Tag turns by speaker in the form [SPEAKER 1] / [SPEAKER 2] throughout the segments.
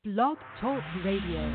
[SPEAKER 1] Blog Talk Radio.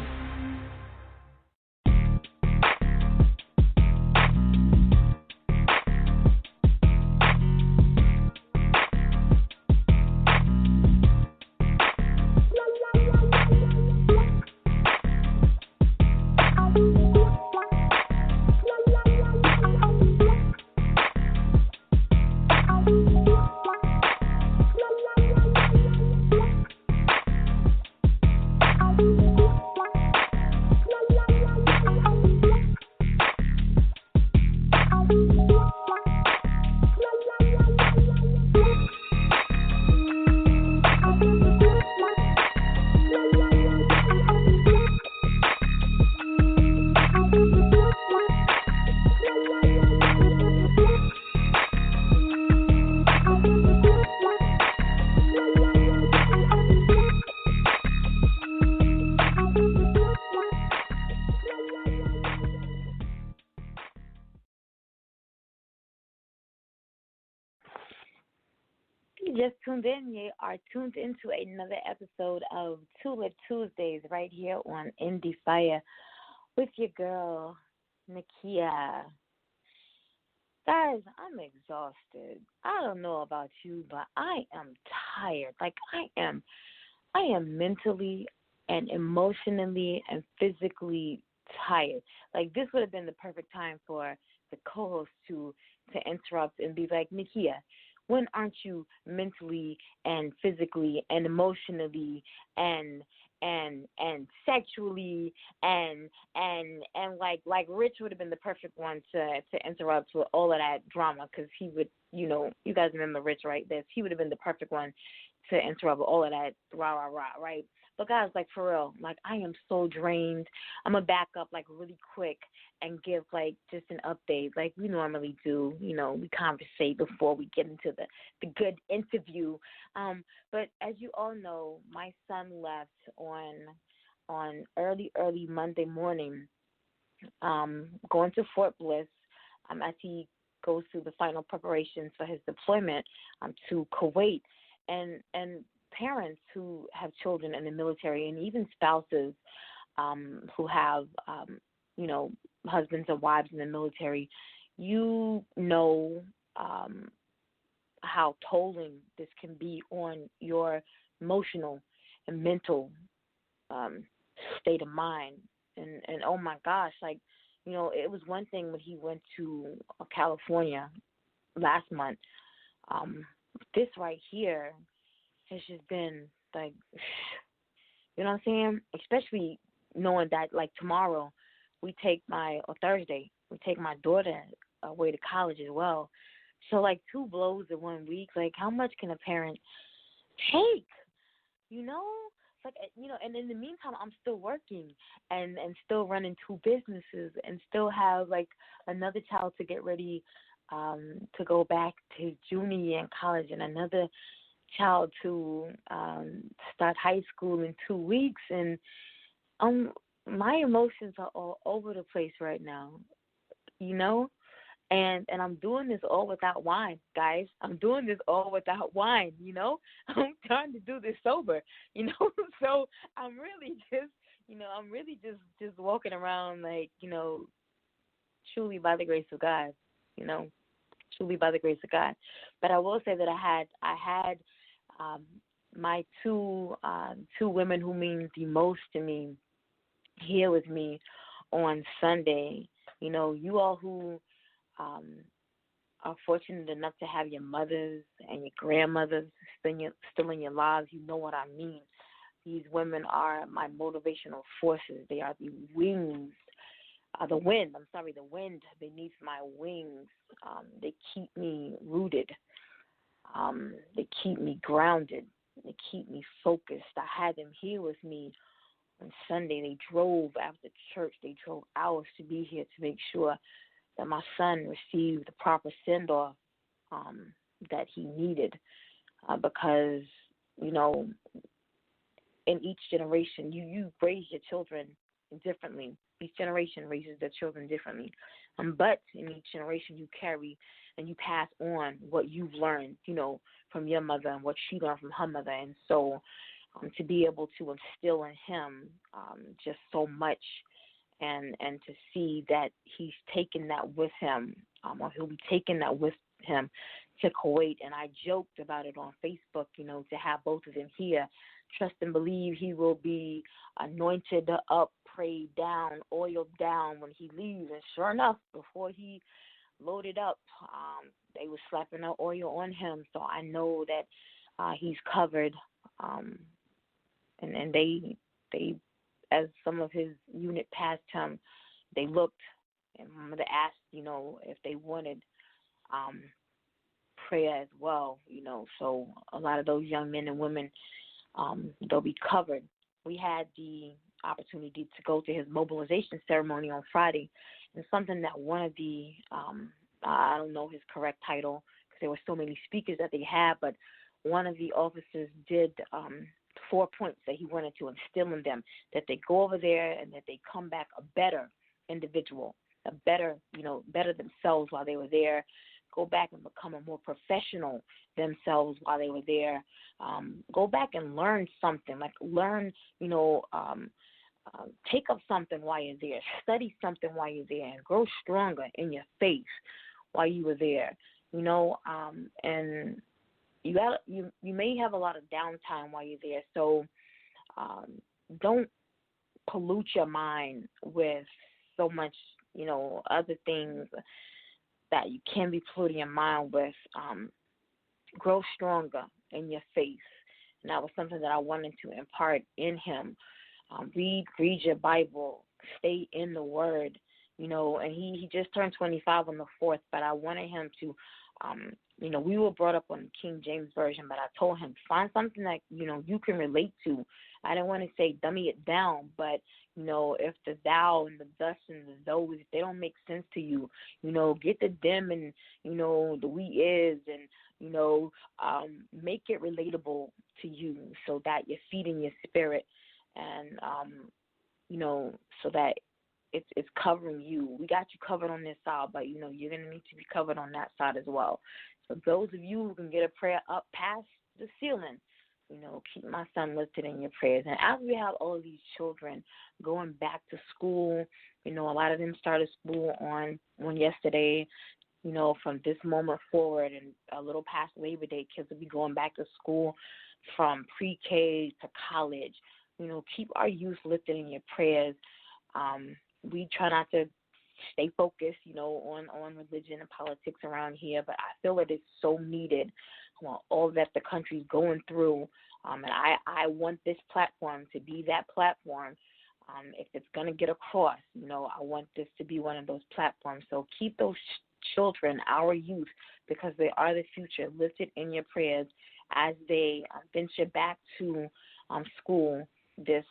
[SPEAKER 1] Just tuned in, you are tuned into another episode of Tulip Tuesdays right here on Endie Fiya with your girl, Nakia. Guys, I'm exhausted. I don't know about you, but I am tired. I am mentally and emotionally and physically tired. Like, this would have been the perfect time for the co-host to interrupt and be like, Nakia, when aren't you mentally and physically and emotionally and sexually and like Rich would have been the perfect one to interrupt with all of that drama, because he would, you guys remember Rich, right? He would have been the perfect one to interrupt with all of that rah, right? But guys, like, for real, like, I am so drained. I'm going to back up, like, really quick and give, like, just an update like we normally do. We conversate before we get into the good interview. But as you all know, my son left on early Monday morning, going to Fort Bliss, as he goes through the final preparations for his deployment to Kuwait. And parents who have children in the military, and even spouses who have, husbands and wives in the military, how tolling this can be on your emotional and mental state of mind. And oh my gosh, it was one thing when he went to California last month. This right here has just been like, you know what I'm saying? Especially knowing that, like, tomorrow or Thursday, we take my daughter away to college as well. So, like, 2 blows in 1 week, like, how much can a parent take? It's like, and in the meantime, I'm still working and still running 2 businesses and still have, like, another child to get ready to go back to junior year in college, and another child to start high school in 2 weeks. And my emotions are all over the place right now, and I'm doing this all without wine, guys. I'm doing this all without wine, I'm trying to do this sober, so I'm really just walking around, like, truly by the grace of God, truly by the grace of God. But I will say that I had my two women who mean the most to me here with me on Sunday. You all who are fortunate enough to have your mothers and your grandmothers still in your lives, you know what I mean. These women are my motivational forces. They are the wings, the wind beneath my wings. They keep me rooted. They keep me grounded. They keep me focused. I had them here with me on Sunday. They drove after church. They drove hours to be here to make sure that my son received the proper send-off that he needed, because, in each generation, you raise your children differently. Each generation raises their children differently. But in each generation, you carry and you pass on what you've learned, from your mother and what she learned from her mother. And so to be able to instill in him just so much, and to see that he's taken that with him, or he'll be taking that with him to Kuwait. And I joked about it on Facebook, to have both of them here. Trust and believe he will be anointed up, prayed down, oiled down when he leaves. And sure enough, before he loaded up, they were slapping the oil on him. So I know that he's covered. And they, as some of his unit passed him, they looked, and they asked, if they wanted prayer as well, So a lot of those young men and women, they'll be covered. We had the opportunity to go to his mobilization ceremony on Friday, and something that one of the, I don't know his correct title because there were so many speakers that they had, but one of the officers did 4 points that he wanted to instill in them, that they go over there and that they come back a better individual, a better, better themselves while they were there, go back and become a more professional themselves while they were there, go back and learn something, take up something while you're there, study something while you're there, and grow stronger in your faith while you were there, and you may have a lot of downtime while you're there, so don't pollute your mind with so much, other things that you can be polluting your mind with. Grow stronger in your faith, and that was something that I wanted to impart in him. Read your Bible, stay in the Word, and he just turned 25 on the 4th, but I wanted him to, we were brought up on the King James Version, but I told him, find something that, you can relate to. I didn't want to say dummy it down, but, if the thou and the thus and the those, if they don't make sense to you, get the them and, the we is, and, make it relatable to you so that you're feeding your spirit, and, so that it's covering you. We got you covered on this side, but, you're going to need to be covered on that side as well. So those of you who can get a prayer up past the ceiling, keep my son lifted in your prayers. And as we have all of these children going back to school, a lot of them started school on yesterday, from this moment forward and a little past Labor Day, kids will be going back to school from pre-K to college. Keep our youth lifted in your prayers. We try not to stay focused, on religion and politics around here, but I feel it is so needed, all that the country's going through, and I want this platform to be that platform. If it's going to get across, I want this to be one of those platforms. So keep those children, our youth, because they are the future, lifted in your prayers as they venture back to school this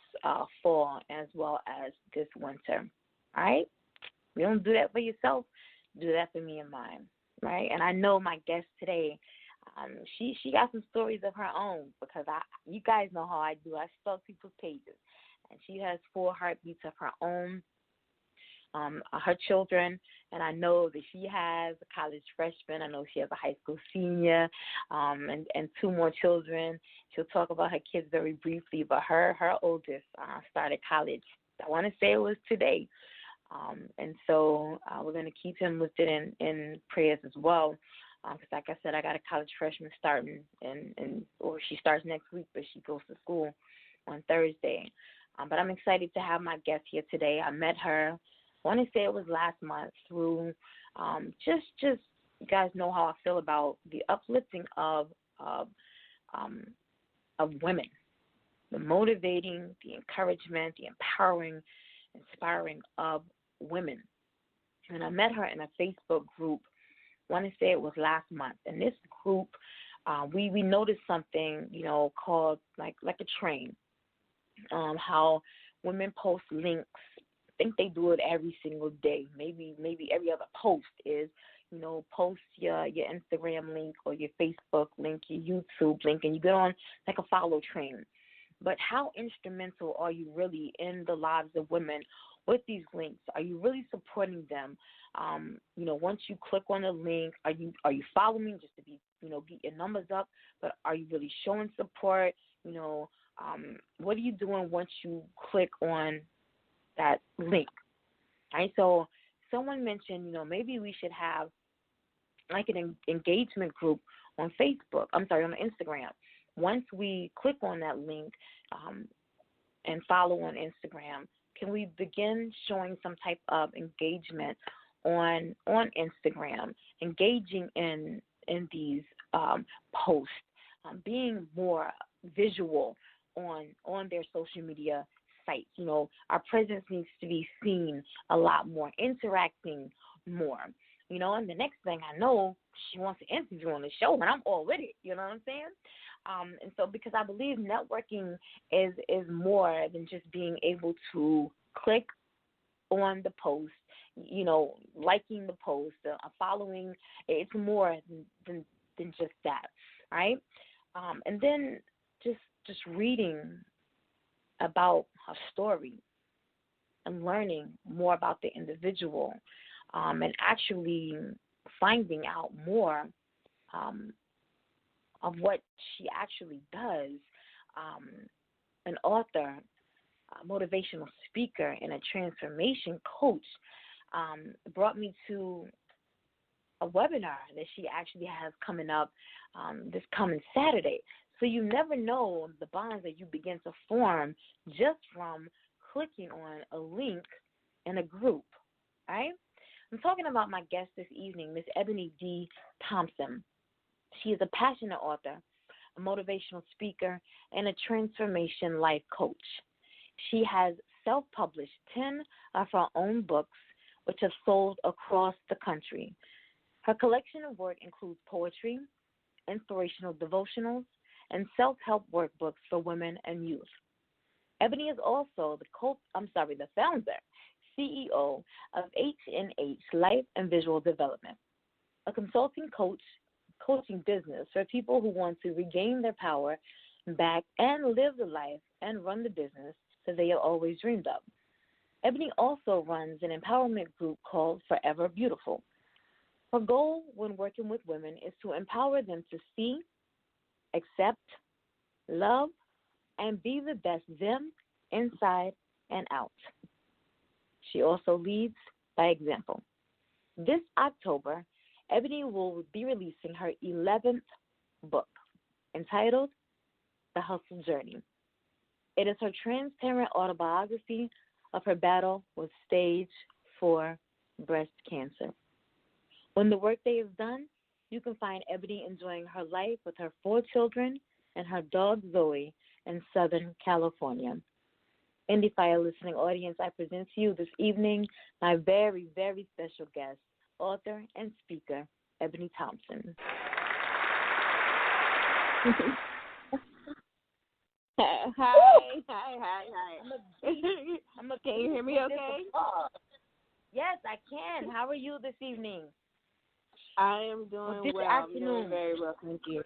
[SPEAKER 1] fall as well as this winter. All right? You don't do that for yourself. Do that for me and mine, right? And I know my guest today, she got some stories of her own, because you guys know how I do. I stalk people's pages, and she has 4 heartbeats of her own, her children, and I know that she has a college freshman. I know she has a high school senior, and 2 more children. She'll talk about her kids very briefly, but her oldest started college. I want to say it was today. And so we're going to keep him lifted in prayers as well, because like I said, I got a college freshman starting, or she starts next week, but she goes to school on Thursday. But I'm excited to have my guest here today. I met her, I want to say it was last month, through just you guys know how I feel about the uplifting of women, the motivating, the encouragement, the empowering, inspiring of women. And I met her in a Facebook group, I want to say it was last month. In this group, we noticed something, called like a train, how women post links. I think they do it every single day. Maybe every other post is, post your Instagram link or your Facebook link, your YouTube link, and you get on like a follow train. But how instrumental are you really in the lives of women with these links? Are you really supporting them? Once you click on the link, are you following just to be, get your numbers up? But are you really showing support? what are you doing once you click on that link? Right? So someone mentioned, maybe we should have like an engagement group on Facebook. I'm sorry, on Instagram. Once we click on that link and follow on Instagram, can we begin showing some type of engagement on Instagram, engaging in these posts, being more visual on their social media sites? Our presence needs to be seen a lot more, interacting more. And the next thing I know, she wants to interview on the show, and I'm all with it. You know what I'm saying? And so, because I believe networking is more than just being able to click on the post, liking the post, following. It's more than just that, right? And then just reading about her story and learning more about the individual, and actually finding out more of what she actually does. An author, a motivational speaker, and a transformation coach brought me to a webinar that she actually has coming up this coming Saturday. So you never know the bonds that you begin to form just from clicking on a link in a group, right? I'm talking about my guest this evening, Miss Eboney D. Thompson. She is a passionate author, a motivational speaker, and a transformation life coach. She has self-published 10 of her own books, which have sold across the country. Her collection of work includes poetry, inspirational devotionals, and self-help workbooks for women and youth. Eboney is also the founder, CEO of H&H Life and Visual Development, a consulting coaching business for people who want to regain their power back and live the life and run the business that they have always dreamed of. Eboney also runs an empowerment group called Forever Beautiful. Her goal when working with women is to empower them to see, accept, love, and be the best them inside and out. She also leads by example. This October, Eboney will be releasing her 11th book, entitled The Hustle Journey. It is her transparent autobiography of her battle with stage 4 breast cancer. When the workday is done, you can find Eboney enjoying her life with her 4 children and her dog Zoe in Southern California. Endie Fiya listening audience, I present to you this evening my very, very special guest, author and speaker, Eboney Thompson.
[SPEAKER 2] Hi. Can you hear me okay?
[SPEAKER 1] Yes, I can. How are you this evening?
[SPEAKER 2] I am doing well. I'm doing very well, thank you.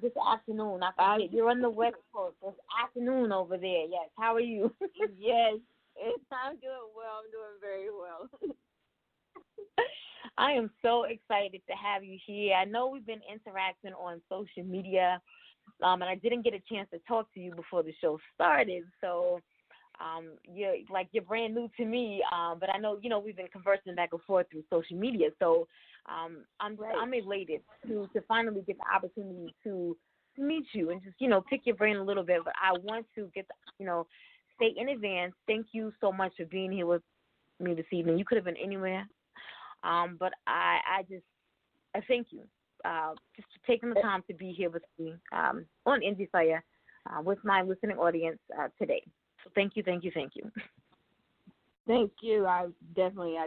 [SPEAKER 1] This afternoon, I forget. You're on the West Coast. It's afternoon over there. Yes. How are you?
[SPEAKER 2] Yes, I'm doing well. I'm doing very well.
[SPEAKER 1] I am so excited to have you here. I know we've been interacting on social media, and I didn't get a chance to talk to you before the show started. So you're brand new to me, but I know we've been conversing back and forth through social media. So I'm elated to finally get the opportunity to meet you and just pick your brain a little bit. But I want to get say in advance, thank you so much for being here with me this evening. You could have been anywhere, but I thank you just for taking the time to be here with me on Endie Fiya with my listening audience today. So thank you.
[SPEAKER 2] Thank you. I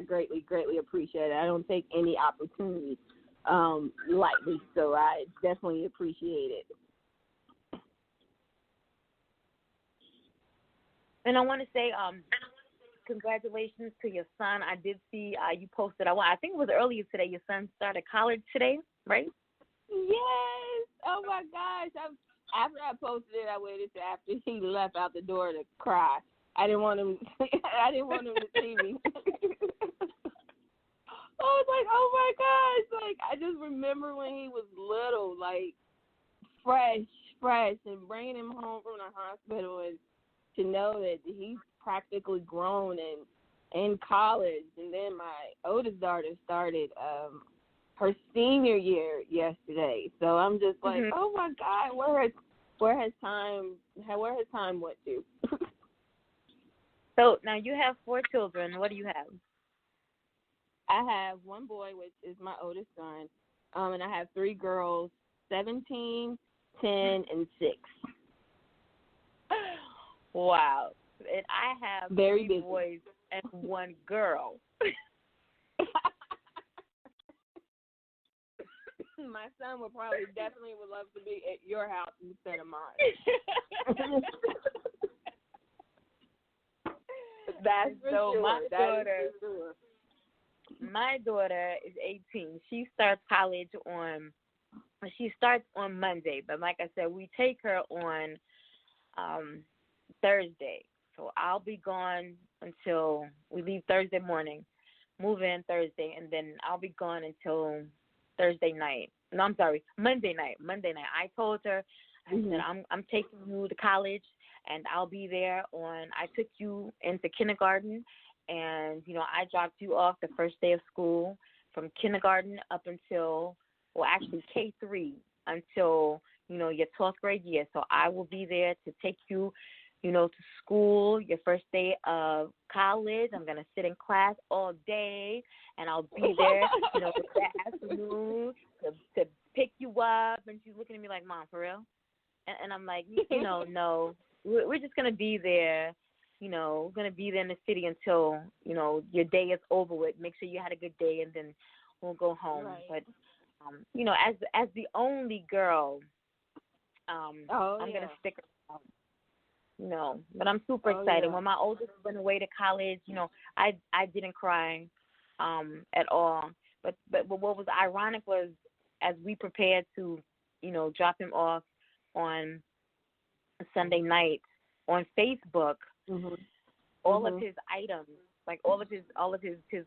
[SPEAKER 2] greatly appreciate it. I don't take any opportunity lightly, so I definitely appreciate it.
[SPEAKER 1] And I want to say congratulations to your son. I did see you posted. I think it was earlier today. Your son started college today, right?
[SPEAKER 2] Yes. Oh my gosh. After I posted it, I waited till after he left out the door to cry. I didn't want him. To see me. I was like, oh my gosh! Like I just remember when he was little, like fresh fresh, and bringing him home from the hospital and to know that he's practically grown and in college. And then my oldest daughter started her senior year yesterday. So I'm just like, oh my God, where has time went to?
[SPEAKER 1] So now you have 4 children. What do you have?
[SPEAKER 2] I have one boy, which is my oldest son, and I have 3 girls, 17, 10, and 6.
[SPEAKER 1] Wow. And I have
[SPEAKER 2] Very
[SPEAKER 1] 3
[SPEAKER 2] busy.
[SPEAKER 1] boys and 1 girl.
[SPEAKER 2] My son would definitely love to be at your house instead of mine. That's for
[SPEAKER 1] so
[SPEAKER 2] sure.
[SPEAKER 1] My daughter is 18. She starts college on Monday, but like I said, we take her on Thursday. So I'll be gone until we leave Thursday morning, move in Thursday, and then I'll be gone until Thursday night. No, I'm sorry, Monday night. I told her, I said, I'm taking you to college, and I'll be there I took you into kindergarten, and, I dropped you off the first day of school from kindergarten up until, actually K3 until, your 12th grade year. So I will be there to take you, to school, your first day of college. I'm going to sit in class all day, and I'll be there, that afternoon to pick you up. And she's looking at me like, Mom, for real? And I'm like, no, we're just going to be there. We're going to be there in the city until, your day is over with. Make sure you had a good day, and then we'll go home.
[SPEAKER 2] Right.
[SPEAKER 1] But, as the only girl, I'm going to stick around. But I'm super excited.
[SPEAKER 2] Yeah.
[SPEAKER 1] When my oldest went away to college, I didn't cry at all. But what was ironic was, as we prepared to, drop him off on Sunday night, on Facebook, all of his items, like all of his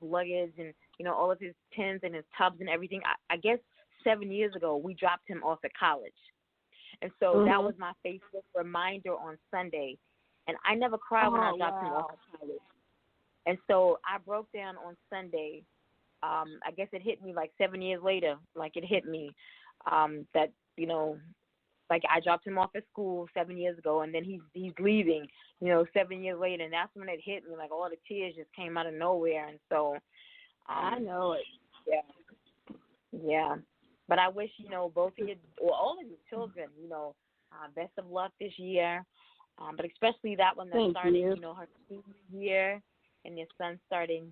[SPEAKER 1] luggage and, all of his pens and his tubs and everything, I guess 7 years ago we dropped him off at college. And so that was my Facebook reminder on Sunday. And I never cried when I dropped him off at college. And so I broke down on Sunday. I guess it hit me like 7 years later, like it hit me that, like I dropped him off at school 7 years ago, and then he's leaving, 7 years later. And that's when it hit me, like all the tears just came out of nowhere. And so
[SPEAKER 2] I know it.
[SPEAKER 1] Yeah. But I wish, both of you, or all of your children, best of luck this year. But especially that one that's starting, her senior year, and your son starting,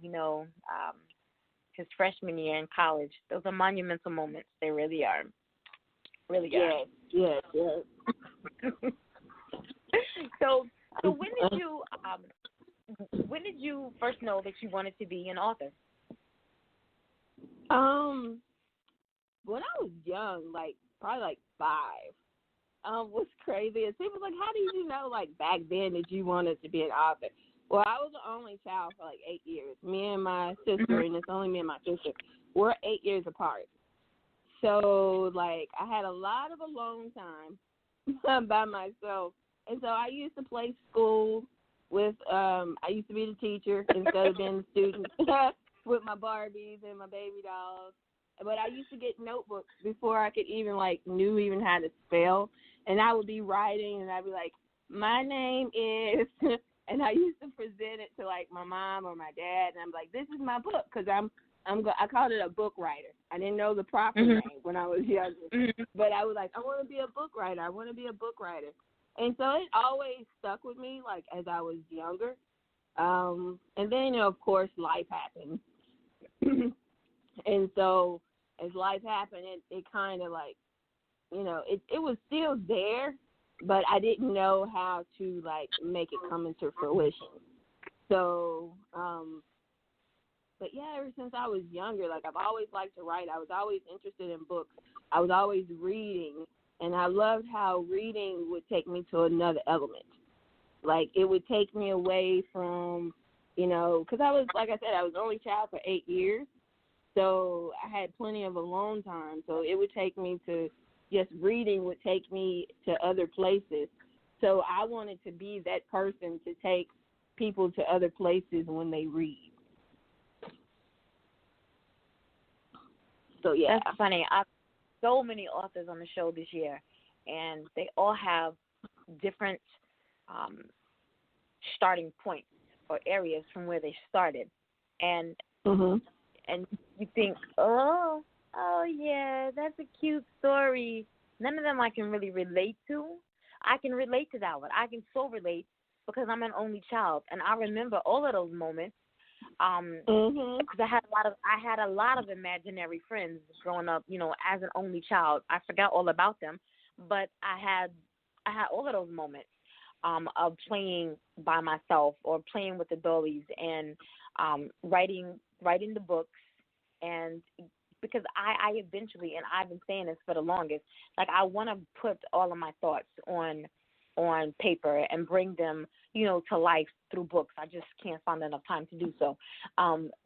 [SPEAKER 1] his freshman year in college. Those are monumental moments. They really are. Really are.
[SPEAKER 2] Yes.
[SPEAKER 1] So when did you first know that you wanted to be an author?
[SPEAKER 2] When I was young, probably 5, what's crazy is people like, how did you know, back then that you wanted to be an author? Well, I was the only child for 8 years. Me and my sister, and it's only me and my sister, we're 8 years apart. So, I had a lot of alone time by myself. And so I used to play school with, I used to be the teacher instead of being the student with my Barbies and my baby dolls. But I used to get notebooks before I could even, knew even how to spell. And I would be writing, and I'd be like, my name is, and I used to present it to, my mom or my dad. And I'm like, this is my book, because I called it a book writer. I didn't know the proper name when I was younger. But I was like, I want to be a book writer. I want to be a book writer. And so it always stuck with me, as I was younger. And then, of course, life happened. And so as life happened, it kind of it was still there, but I didn't know how to make it come into fruition. So, but yeah, ever since I was younger, I've always liked to write. I was always interested in books. I was always reading, and I loved how reading would take me to another element. It would take me away from, because I was, like I said, I was the only child for 8 years. So I had plenty of alone time. So it would take me to, just reading would take me to other places. So I wanted to be that person to take people to other places when they read. So, yeah.
[SPEAKER 1] That's funny. I've so many authors on the show this year, and they all have different starting points or areas from where they started. And and you think, oh yeah, that's a cute story. None of them I can really relate to. I can relate to that one. I can so relate because I'm an only child, and I remember all of those moments. Because I had a lot of imaginary friends growing up. You know, as an only child, I forgot all about them, but I had all of those moments of playing by myself or playing with the dollies and writing the books. And because I eventually, and I've been saying this for the longest, like I want to put all of my thoughts on paper and bring them, you know, to life through books. I just can't find enough time to do so.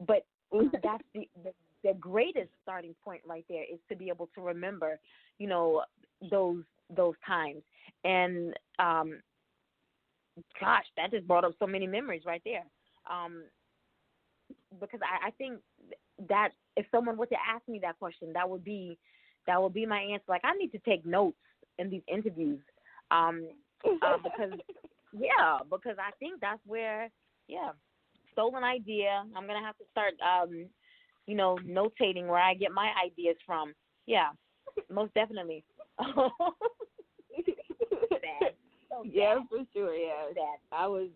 [SPEAKER 1] But that's the greatest starting point right there, is to be able to remember, you know, those times. And gosh, that just brought up so many memories right there. Because I think that if someone were to ask me that question, that would be my answer. Like, I need to take notes in these interviews. Because I think that's where, stolen idea. I'm gonna have to start, notating where I get my ideas from. Yeah, most definitely. Sad. So
[SPEAKER 2] yeah, for sure. Yeah,
[SPEAKER 1] sad.
[SPEAKER 2] I was.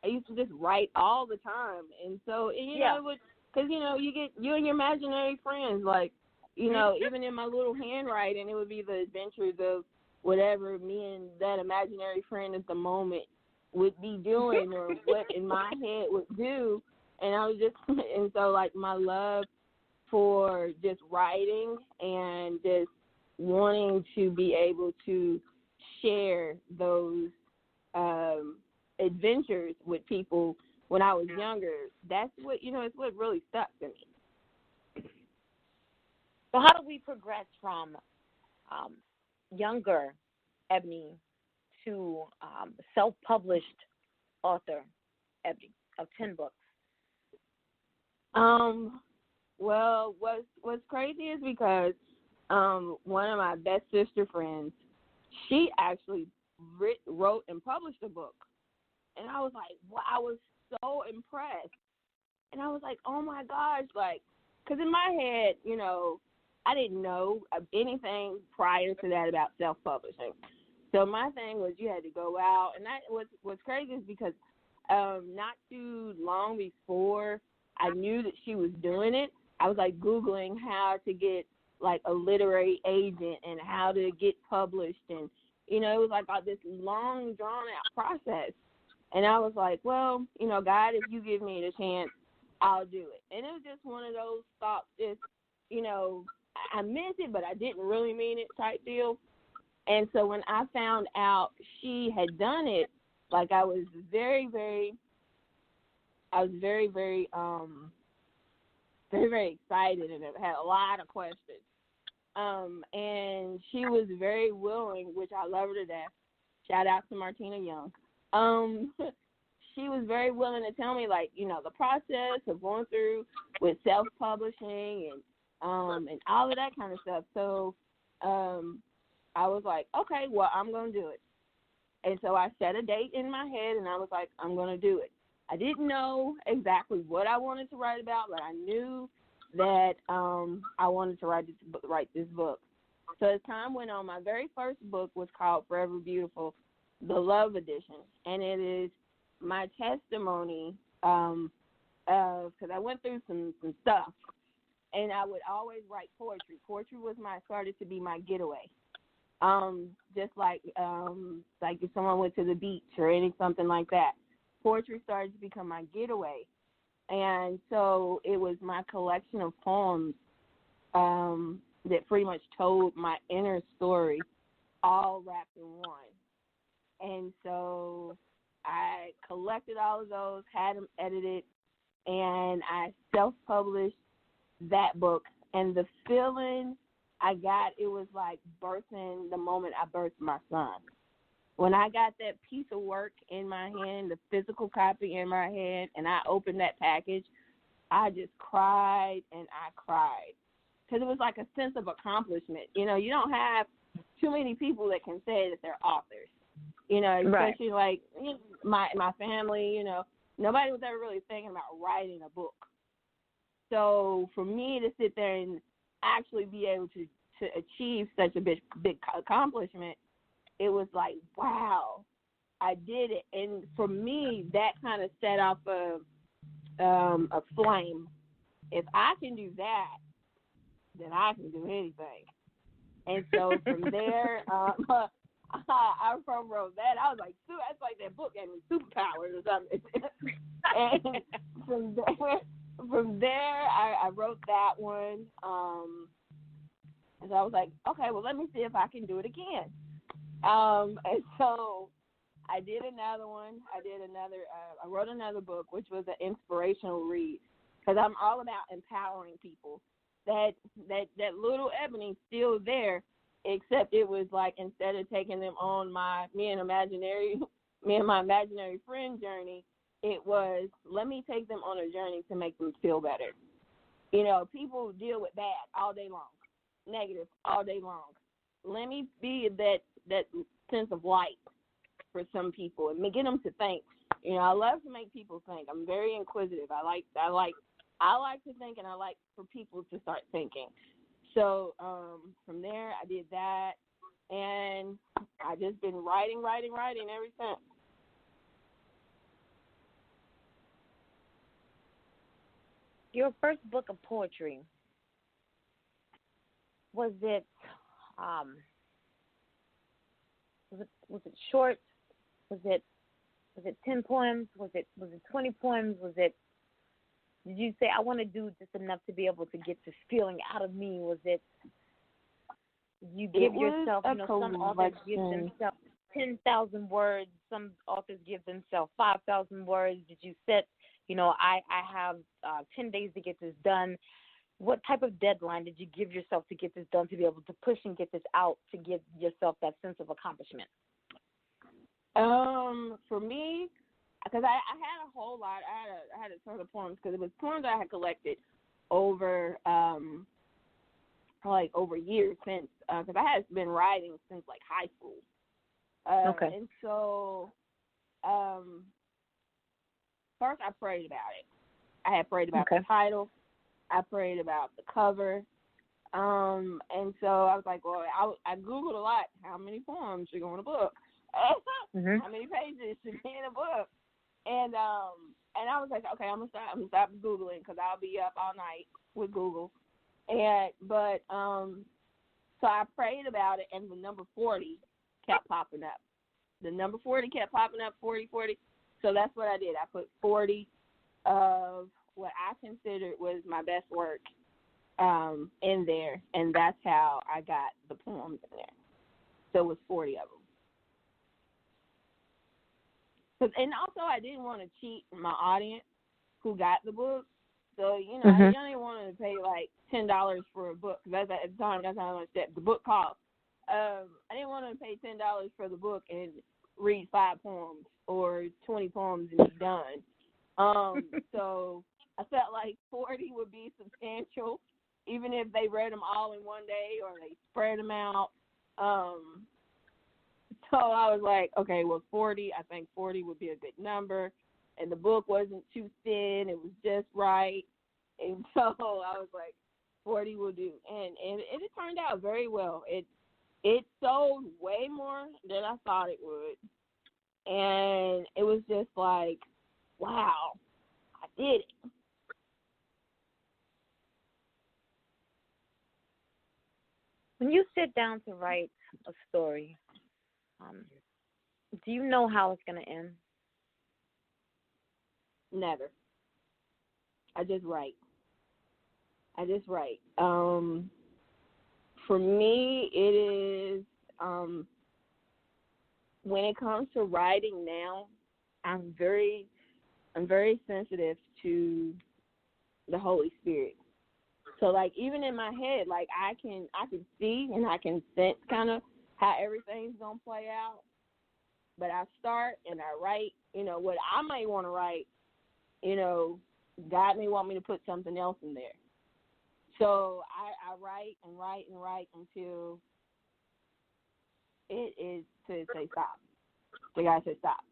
[SPEAKER 2] I used to just write all the time, and so you know, it would, because you get you and your imaginary friends, like even in my little handwriting, it would be the adventures of whatever me and that imaginary friend at the moment would be doing or what in my head would do. And I was just, and so like my love for just writing and just wanting to be able to share those adventures with people when I was younger, that's what, it's what really stuck to me.
[SPEAKER 1] So how do we progress from younger Ebony to self-published author Ebony of 10 books?
[SPEAKER 2] Well, what's crazy is because one of my best sister friends, she actually wrote and published a book, and I was like, wow, I was so impressed, and I was like, oh my gosh, like, because in my head, I didn't know anything prior to that about self-publishing. So my thing was you had to go out, and that what's crazy is because not too long before I knew that she was doing it, I was like Googling how to get like a literary agent and how to get published, and it was like this long drawn out process. And I was like, well, God, if you give me the chance, I'll do it. And it was just one of those thoughts, just I meant it, but I didn't really mean it type deal. And so when I found out she had done it, like I was very, very very excited, and I had a lot of questions. And she was very willing, which I love her to death. Shout out to Martina Young. She was very willing to tell me, like, the process of going through with self-publishing and all of that kind of stuff. So I was like, okay, well, I'm going to do it. And so I set a date in my head, and I was like, I'm going to do it. I didn't know exactly what I wanted to write about, but I knew that I wanted to write this book. So as time went on, my very first book was called Forever Beautiful, the Love Edition, and it is my testimony because I went through some stuff, and I would always write poetry. Poetry started to be my getaway. Just like if someone went to the beach or something like that. Poetry started to become my getaway. And so it was my collection of poems that pretty much told my inner story all wrapped in one. And so I collected all of those, had them edited, and I self-published that book. And the feeling it was like birthing the moment I birthed my son. When I got that piece of work in my hand, the physical copy in my hand, and I opened that package, I just cried and I cried. Because it was like a sense of accomplishment. You know, you don't have too many people that can say that they're authors. You know, especially like my family, you know, nobody was ever really thinking about writing a book. So for me to sit there and actually be able to achieve such a big accomplishment, it was like, wow, I did it. And for me, that kind of set off a flame. If I can do that, then I can do anything. And so from there, I wrote that. I was like, that's like that book gave me superpowers or something. And from there, I wrote that one. And so I was like, okay, well, let me see if I can do it again. And so I did another one. I wrote another book, which was an inspirational read, because I'm all about empowering people. That little Ebony's still there, except it was like, instead of taking them on me and my imaginary friend journey, it was, let me take them on a journey to make them feel better. You know, people deal with bad all day long, negative all day long. Let me be that sense of light for some people and get them to think. You know, I love to make people think. I'm very inquisitive. I like to think, and I like for people to start thinking. So from there, I did that, and I just been writing ever since.
[SPEAKER 1] Your first book of poetry, was it short? Was it 10 poems? Was it 20 poems? Did you say, I want to do just enough to be able to get this feeling out of me? Was it, you give yourself, you know, some authors give themselves 10,000 words, some authors give themselves 5,000 words. Did you set, you know, I have 10 days to get this done? What type of deadline did you give yourself to get this done, to be able to push and get this out, to give yourself that sense of accomplishment?
[SPEAKER 2] For me, because I had a whole lot. I had a ton of poems, because it was poems I had collected over over years since, because I had been writing since like high school. Okay. And so first I prayed about it. I had prayed about the title. I prayed about the cover. And so I was like, well, I Googled a lot. How many poems should go in a book? How many pages should be in a book? And I was like, okay, I'm gonna stop Googling, because I'll be up all night with Google. So I prayed about it, and the number 40 kept popping up. The number 40 kept popping up, 40. So that's what I did. I put 40 of what I considered was my best work in there, and that's how I got the poems in there. So it was 40 of them. And also, I didn't want to cheat my audience who got the book. So, you know, I didn't want to pay like $10 for a book, because at the time, that's how much the book cost. I didn't want to pay $10 for the book and read 5 poems or 20 poems and be done. So I felt like 40 would be substantial, even if they read them all in one day or they spread them out. So I was like, okay, well, 40, I think 40 would be a good number. And the book wasn't too thin. It was just right. And so I was like, 40 will do. And it turned out very well. It sold way more than I thought it would. And it was just like, wow, I did it.
[SPEAKER 1] When you sit down to write a story, do you know how it's going to end?
[SPEAKER 2] Never. I just write. For me, it is, when it comes to writing now, I'm very sensitive to the Holy Spirit. So, like, even in my head, like, I can see and I can sense kind of how everything's going to play out. But I start and I write, what I might want to write, God may want me to put something else in there. So I write and write and write until it is to say stop. The guy said stop.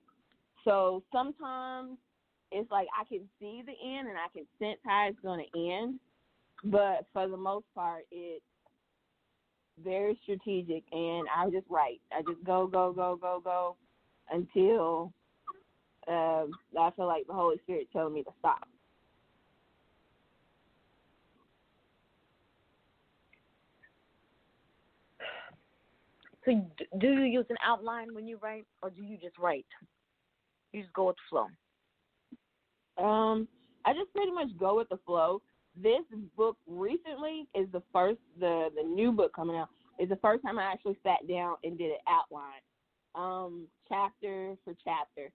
[SPEAKER 2] So sometimes it's like I can see the end and I can sense how it's going to end. But for the most part, it's very strategic, and I just write. I just go until I feel like the Holy Spirit telling me to stop.
[SPEAKER 1] So do you use an outline when you write, or do you just write? You just go with the flow?
[SPEAKER 2] I just pretty much go with the flow. This book recently is the new book coming out, is the first time I actually sat down and did an outline, chapter for chapter.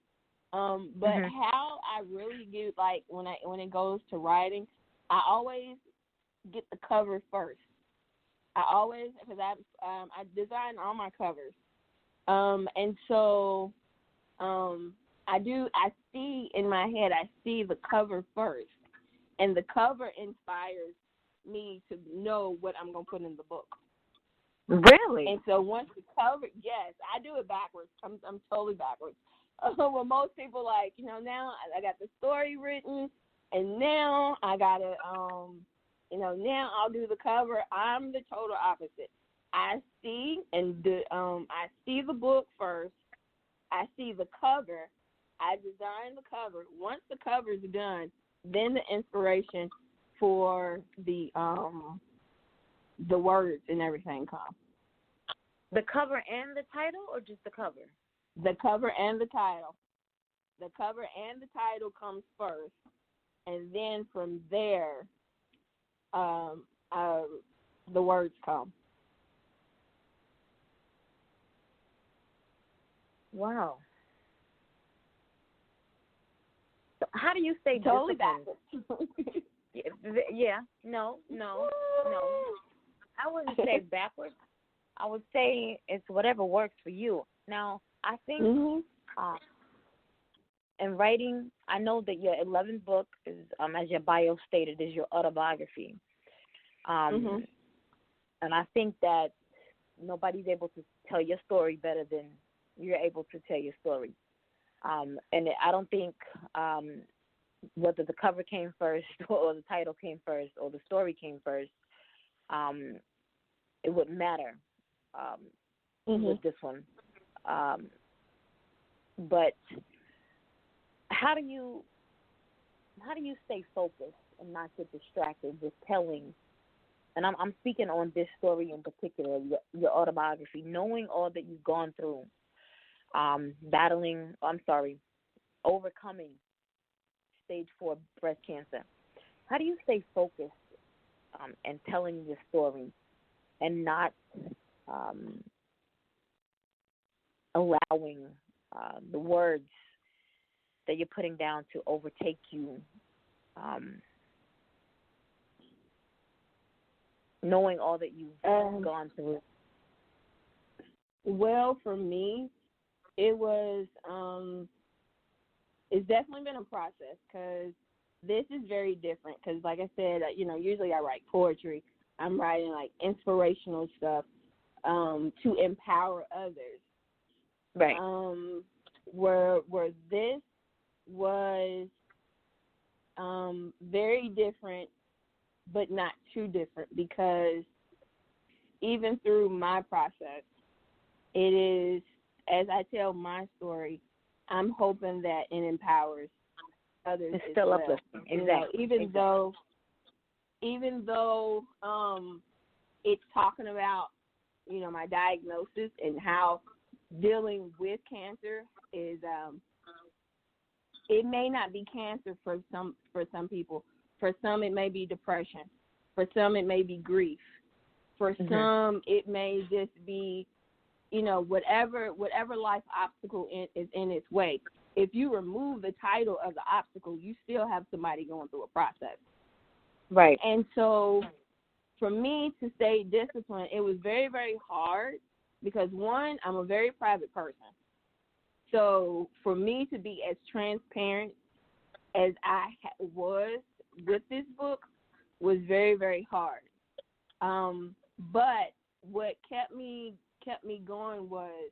[SPEAKER 2] But how I really do, like, when it goes to writing, I always get the cover first. Because I design all my covers. And so I see in my head, I see the cover first. And the cover inspires me to know what I'm going to put in the book.
[SPEAKER 1] Really?
[SPEAKER 2] And so once the cover, yes, I do it backwards. I'm totally backwards. Well, most people, like, now I got the story written, and now I got to, now I'll do the cover. I'm the total opposite. I see the book first. I see the cover. I design the cover. Once the cover is done, then the inspiration for the words and everything come.
[SPEAKER 1] The cover and the title, or just the cover?
[SPEAKER 2] The cover and the title. The cover and the title comes first, and then from there, the words come.
[SPEAKER 1] Wow. So how do you stay
[SPEAKER 2] totally
[SPEAKER 1] disciplined?
[SPEAKER 2] backwards?
[SPEAKER 1] Yeah. No. I wouldn't say backwards. I would say it's whatever works for you. Now, I think in writing, I know that your 11th book is, as your bio stated, is your autobiography. And I think that nobody's able to tell your story better than you're able to tell your story. And I don't think whether the cover came first or the title came first or the story came first, it wouldn't matter with this one. But how do you stay focused and not get distracted with telling? And I'm speaking on this story in particular, your autobiography, knowing all that you've gone through, overcoming stage 4 breast cancer. How do you stay focused and telling your story and not allowing the words that you're putting down to overtake you, knowing all that you've gone through?
[SPEAKER 2] Well, for me, it was, it's definitely been a process, because this is very different. Because, like I said, usually I write poetry. I'm writing, like, inspirational stuff to empower others.
[SPEAKER 1] Right.
[SPEAKER 2] Where this was very different, but not too different, because even through my process, it is, as I tell my story, I'm hoping that it empowers others.
[SPEAKER 1] It's still
[SPEAKER 2] well.
[SPEAKER 1] uplifting. Exactly.
[SPEAKER 2] Even though it's talking about, my diagnosis and how dealing with cancer is, it may not be cancer for some people. For some, it may be depression. For some, it may be grief. For some, it may just be, whatever life obstacle is in its way. If you remove the title of the obstacle, you still have somebody going through a process.
[SPEAKER 1] Right.
[SPEAKER 2] And so for me to stay disciplined, it was very, very hard because, one, I'm a very private person. So for me to be as transparent as I was with this book was very, very hard. But what kept me going was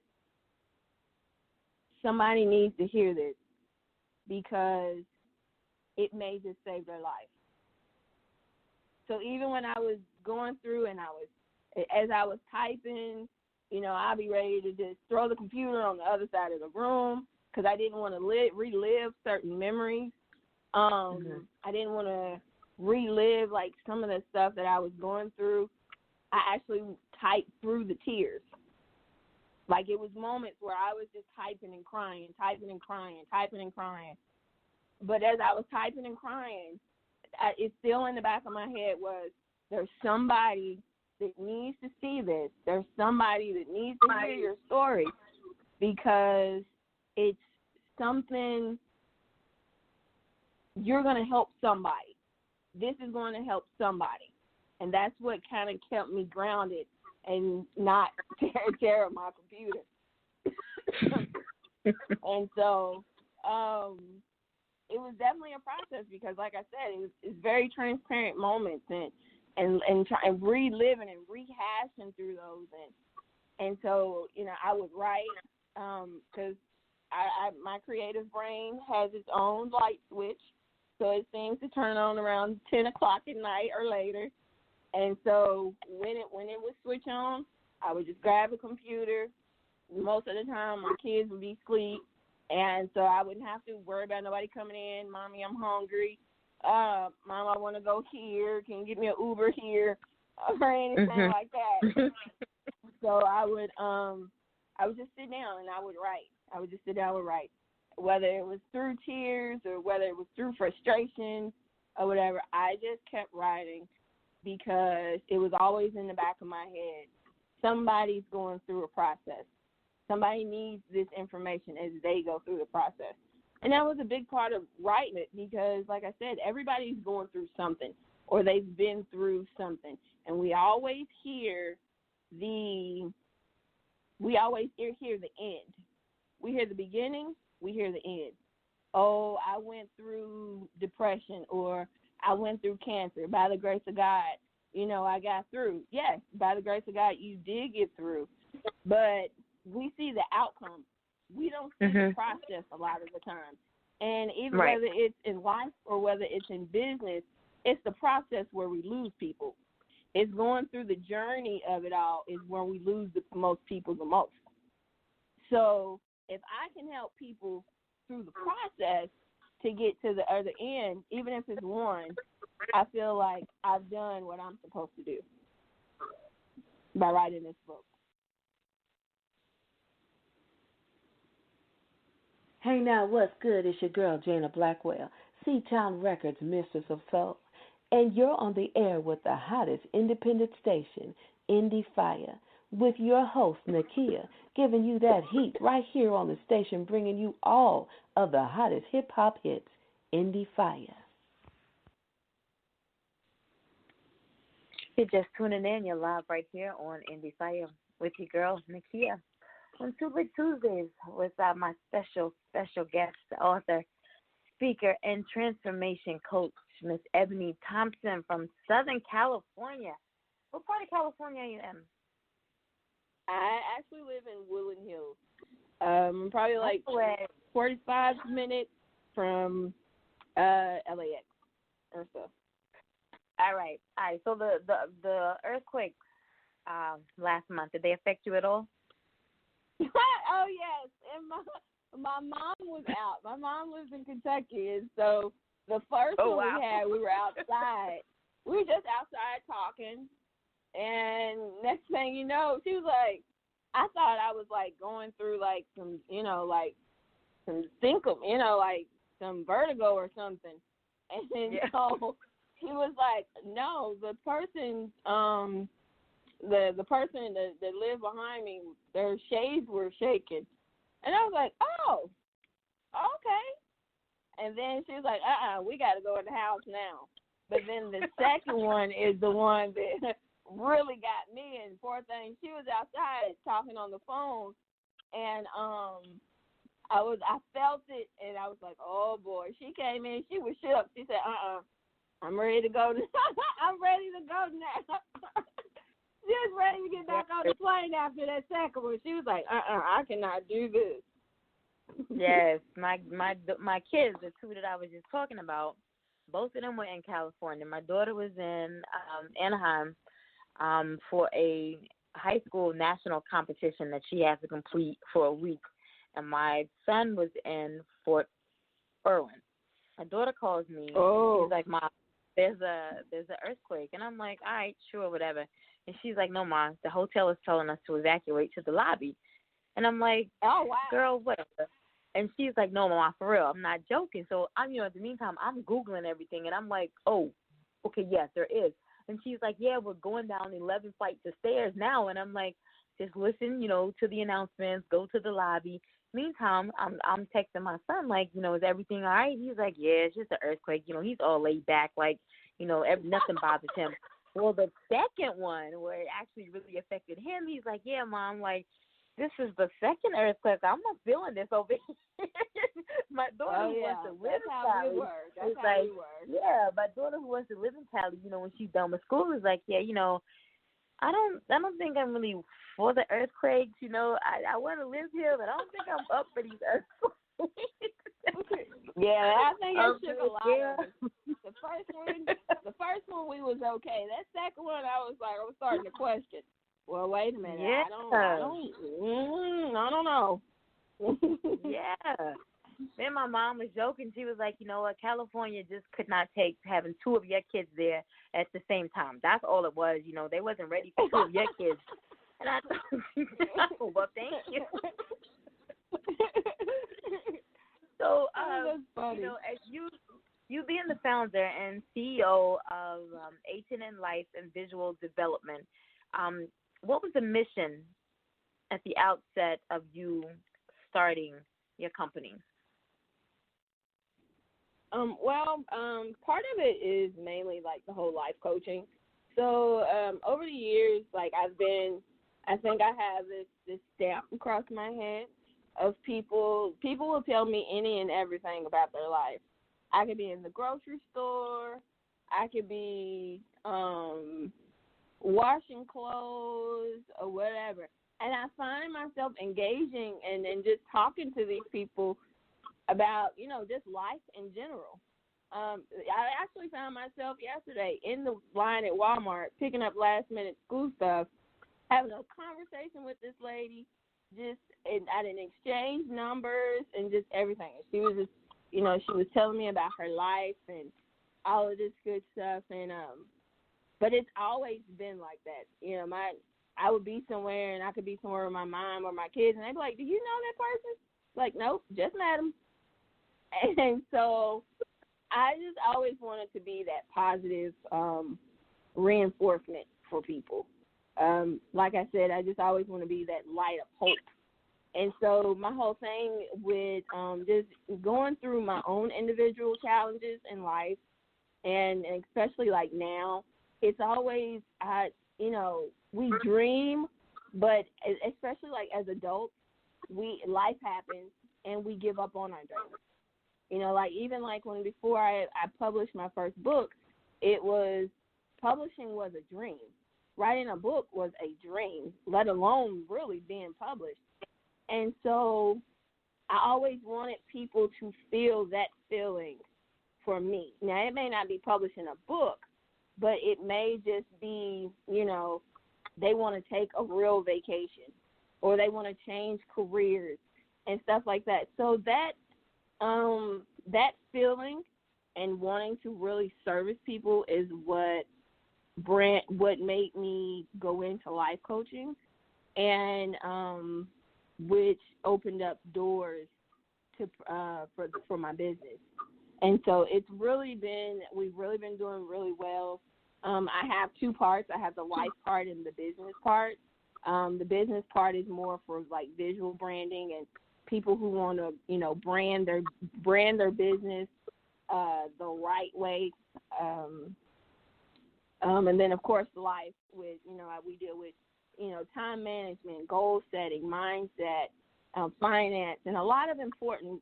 [SPEAKER 2] somebody needs to hear this because it may just save their life. So even when I was going through and as I was typing, I'd be ready to just throw the computer on the other side of the room because I didn't want to relive certain memories. I didn't want to relive, like, some of the stuff that I was going through. I actually typed through the tears. Like, it was moments where I was just typing and crying, typing and crying, typing and crying. But as I was typing and crying, it's still in the back of my head was, there's somebody that needs to see this. There's somebody that needs to hear your story because it's something you're going to help somebody. This is going to help somebody. And that's what kind of kept me grounded and not tear up my computer. And so it was definitely a process because, like I said, it's very transparent moments and reliving and rehashing through those. And so, I would write because my creative brain has its own light switch. So it seems to turn on around 10 o'clock at night or later. And so when it would switch on, I would just grab a computer. Most of the time, my kids would be asleep. And so I wouldn't have to worry about nobody coming in. Mommy, I'm hungry. Mom, I want to go here. Can you get me an Uber here? Or anything like that. So I would just sit down and I would write. I would just sit down and write. Whether it was through tears or whether it was through frustration or whatever, I just kept writing because it was always in the back of my head. Somebody's going through a process. Somebody needs this information as they go through the process. And that was a big part of writing it because, like I said, everybody's going through something or they've been through something. And we always hear the end. We hear the beginning, we hear the end. Oh, I went through depression or I went through cancer. By the grace of God, I got through. Yes, by the grace of God, you did get through. But we see the outcome. We don't see the process a lot of the time. And even whether it's in life or whether it's in business, it's the process where we lose people. It's going through the journey of it all is where we lose the most people the most. So if I can help people through the process to get to the other end, even if it's one, I feel like I've done what I'm supposed to do by writing this book.
[SPEAKER 3] Hey now, what's good? It's your girl, Jana Blackwell, C-Town Records, Mistress of Soul. And you're on the air with the hottest independent station, Endie Fiya, with your host, Nakia, giving you that heat right here on the station, bringing you all of the hottest hip-hop hits, Endie Fiya.
[SPEAKER 1] You're just tuning in. You're live right here on Endie Fiya with your girl, Nakia. On Super Tuesdays with my special guest, author, speaker, and transformation coach, Miss Eboney Thompson from Southern California. What part of California are you in?
[SPEAKER 2] I actually live in Woodland Hills. Probably like 45 minutes from LAX or so.
[SPEAKER 1] All right. So the earthquakes last month, did they affect you at all?
[SPEAKER 2] Oh yes, and my mom was out. My mom lives in Kentucky, and so the first one we had, we were outside. We were just outside talking, and next thing you know, she was like, I thought I was like going through like some, like some like some vertigo or something, and then so he was like, no, the person, the person that lived behind me, their shades were shaking. And I was like, oh, okay. And then she was like, we got to go in the house now. But then the second one is the one that really got me. And poor thing, she was outside talking on the phone, and I felt it, and I was like, oh boy. She came in, she was shook. She said, I'm ready to go. I'm ready to go now. She was ready to get back on the plane after that second one. She was like, I cannot do this.
[SPEAKER 1] Yes, my kids, the two that I was just talking about, both of them were in California. My daughter was in Anaheim for a high school national competition that she has to complete for a week, and my son was in Fort Irwin. My daughter calls me.
[SPEAKER 2] Oh.
[SPEAKER 1] She's like, Mom, there's an earthquake, and I'm like, all right, sure, whatever. And she's like, no, Mom, the hotel is telling us to evacuate to the lobby. And I'm like,
[SPEAKER 2] oh, wow.
[SPEAKER 1] Girl, whatever. And she's like, no, Mama, for real, I'm not joking. So I'm, in the meantime, I'm Googling everything, and I'm like, oh, okay, yes, there is. And she's like, yeah, we're going down 11 flights of stairs now. And I'm like, just listen, to the announcements, go to the lobby. Meantime, I'm texting my son, like, is everything all right? He's like, yeah, it's just an earthquake. He's all laid back, like, nothing bothers him. Well, the second one, where it actually really affected him, he's like, yeah, Mom, like, this is the second earthquake. I'm not feeling this over here. My daughter who wants to live in Cali.
[SPEAKER 2] That's how we were.
[SPEAKER 1] Yeah, my daughter who wants to live in Cali, when she's done with school, is like, yeah, I don't think I'm really for the earthquakes. I want to live here, but I don't think I'm up for these earthquakes.
[SPEAKER 2] Yeah, I think it shook a lot of us. The first one we was okay. That second one, I was starting to question. Well, wait a minute.
[SPEAKER 1] Yeah.
[SPEAKER 2] I don't know.
[SPEAKER 1] Yeah. Then my mom was joking. She was like, California just could not take having two of your kids there at the same time. That's all it was. They wasn't ready for two of your kids. And I thought, well, thank you. So, as you being the founder and CEO of H&N Life and Visual Development, what was the mission at the outset of you starting your company?
[SPEAKER 2] Part of it is mainly like the whole life coaching. So over the years, I think I have this stamp across my head of people will tell me any and everything about their life. I could be in the grocery store. I could be washing clothes or whatever. And I find myself engaging and just talking to these people about, just life in general. I actually found myself yesterday in the line at Walmart picking up last-minute school stuff, having a conversation with this lady, I didn't exchange numbers and just everything. She was just, she was telling me about her life and all of this good stuff. And but it's always been like that. I would be somewhere and I could be somewhere with my mom or my kids, and they'd be like, "Do you know that person?" Like, nope, just met him. And so I just always wanted to be that positive reinforcement for people. Like I said, I just always want to be that light of hope. And so my whole thing with just going through my own individual challenges in life, and especially like now, it's always, we dream, but especially like as adults, life happens and we give up on our dreams. Even when before I published my first book, publishing was a dream. Writing a book was a dream, let alone really being published. And so I always wanted people to feel that feeling for me. Now, it may not be publishing a book, but it may just be, they want to take a real vacation or they want to change careers and stuff like that. So that feeling and wanting to really service people is what made me go into life coaching, and which opened up doors to for my business. And so we've really been doing really well. I have two parts. I have the life part and the business part. The business part is more for visual branding and people who want to, brand their business the right way. And then, of course, life with, we deal with, time management, goal setting, mindset, finance, and a lot of important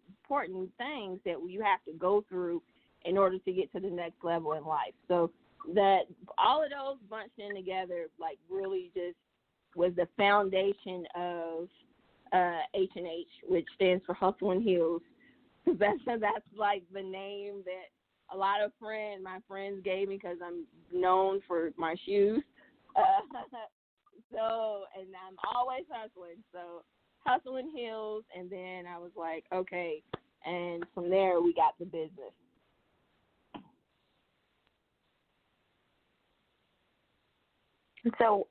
[SPEAKER 2] things that you have to go through in order to get to the next level in life. So that all of those bunched in together, like, really just was the foundation of H&H, which stands for Hustle and Heels. That's like the name that a lot of my friends gave me because I'm known for my shoes. So, and I'm always hustling. So, Hustle and Heels, and then I was like, okay, and from there we got the business.
[SPEAKER 1] So,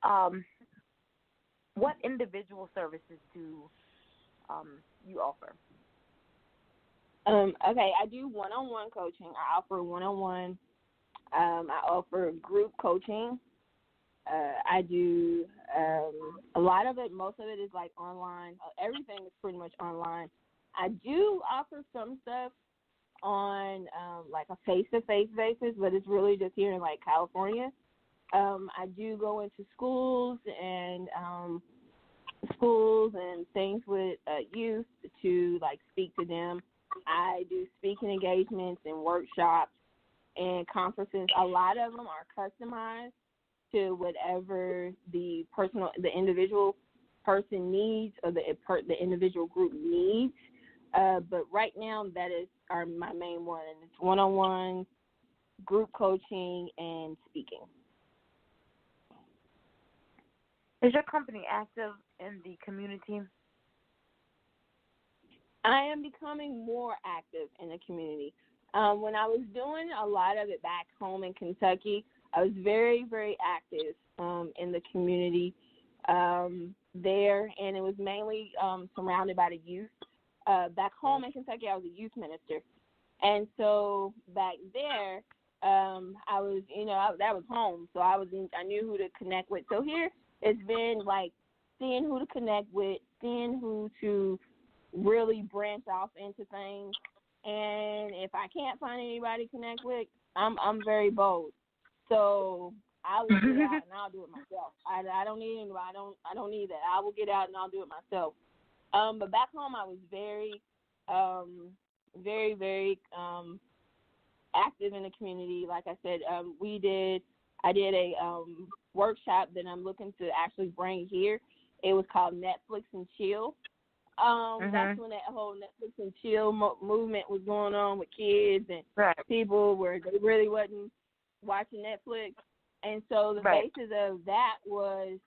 [SPEAKER 1] what individual services do you offer?
[SPEAKER 2] Okay, I do one-on-one coaching. I offer one-on-one. I offer group coaching. I do a lot of it. Most of it is like online. Everything is pretty much online. I do offer some stuff on like a face-to-face basis, but it's really just here in like California. I do go into schools and things with youth to like speak to them. I do speaking engagements and workshops and conferences. A lot of them are customized to whatever the individual person needs or the individual group needs. But right now, that is my main one, and it's one-on-one, group coaching, and speaking.
[SPEAKER 1] Is your company active in the community?
[SPEAKER 2] I am becoming more active in the community. When I was doing a lot of it back home in Kentucky, I was very, very active in the community there, and it was mainly surrounded by the youth. Back home in Kentucky, I was a youth minister. And so back there, I was, that was home. So I knew who to connect with. So here it's been like seeing who to connect with, seeing who to really branch off into things. And if I can't find anybody to connect with, I'm very bold. So I will get out and I'll do it myself. I don't need anybody. I don't need that. I will get out and I'll do it myself. But back home, I was very, very, very active in the community. Like I said, I did a workshop that I'm looking to actually bring here. It was called Netflix and Chill. That's when that whole Netflix and Chill movement was going on with kids and people where they really wasn't watching Netflix. And so the basis of that was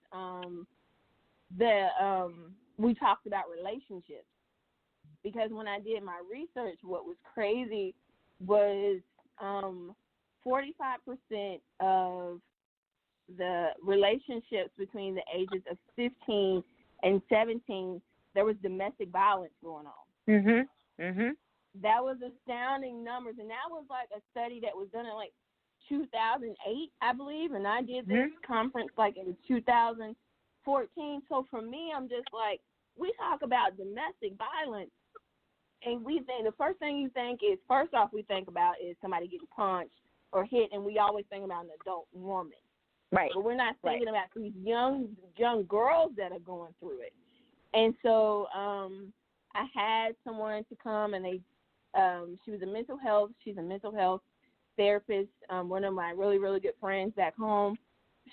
[SPEAKER 2] we talked about relationships. Because when I did my research, what was crazy was 45% of the relationships between the ages of 15 and 17, there was domestic violence going on. That was astounding numbers, and that was like a study that was done in like 2008, I believe, and I did this conference like in 2014. So for me, I'm just like, we talk about domestic violence, and we think the first thing you think is, first off, we think about is somebody getting punched or hit, and we always think about an adult woman. Right. But we're not thinking about these young girls that are going through it. And so I had someone to come, and she's a mental health therapist, one of my really, really good friends back home.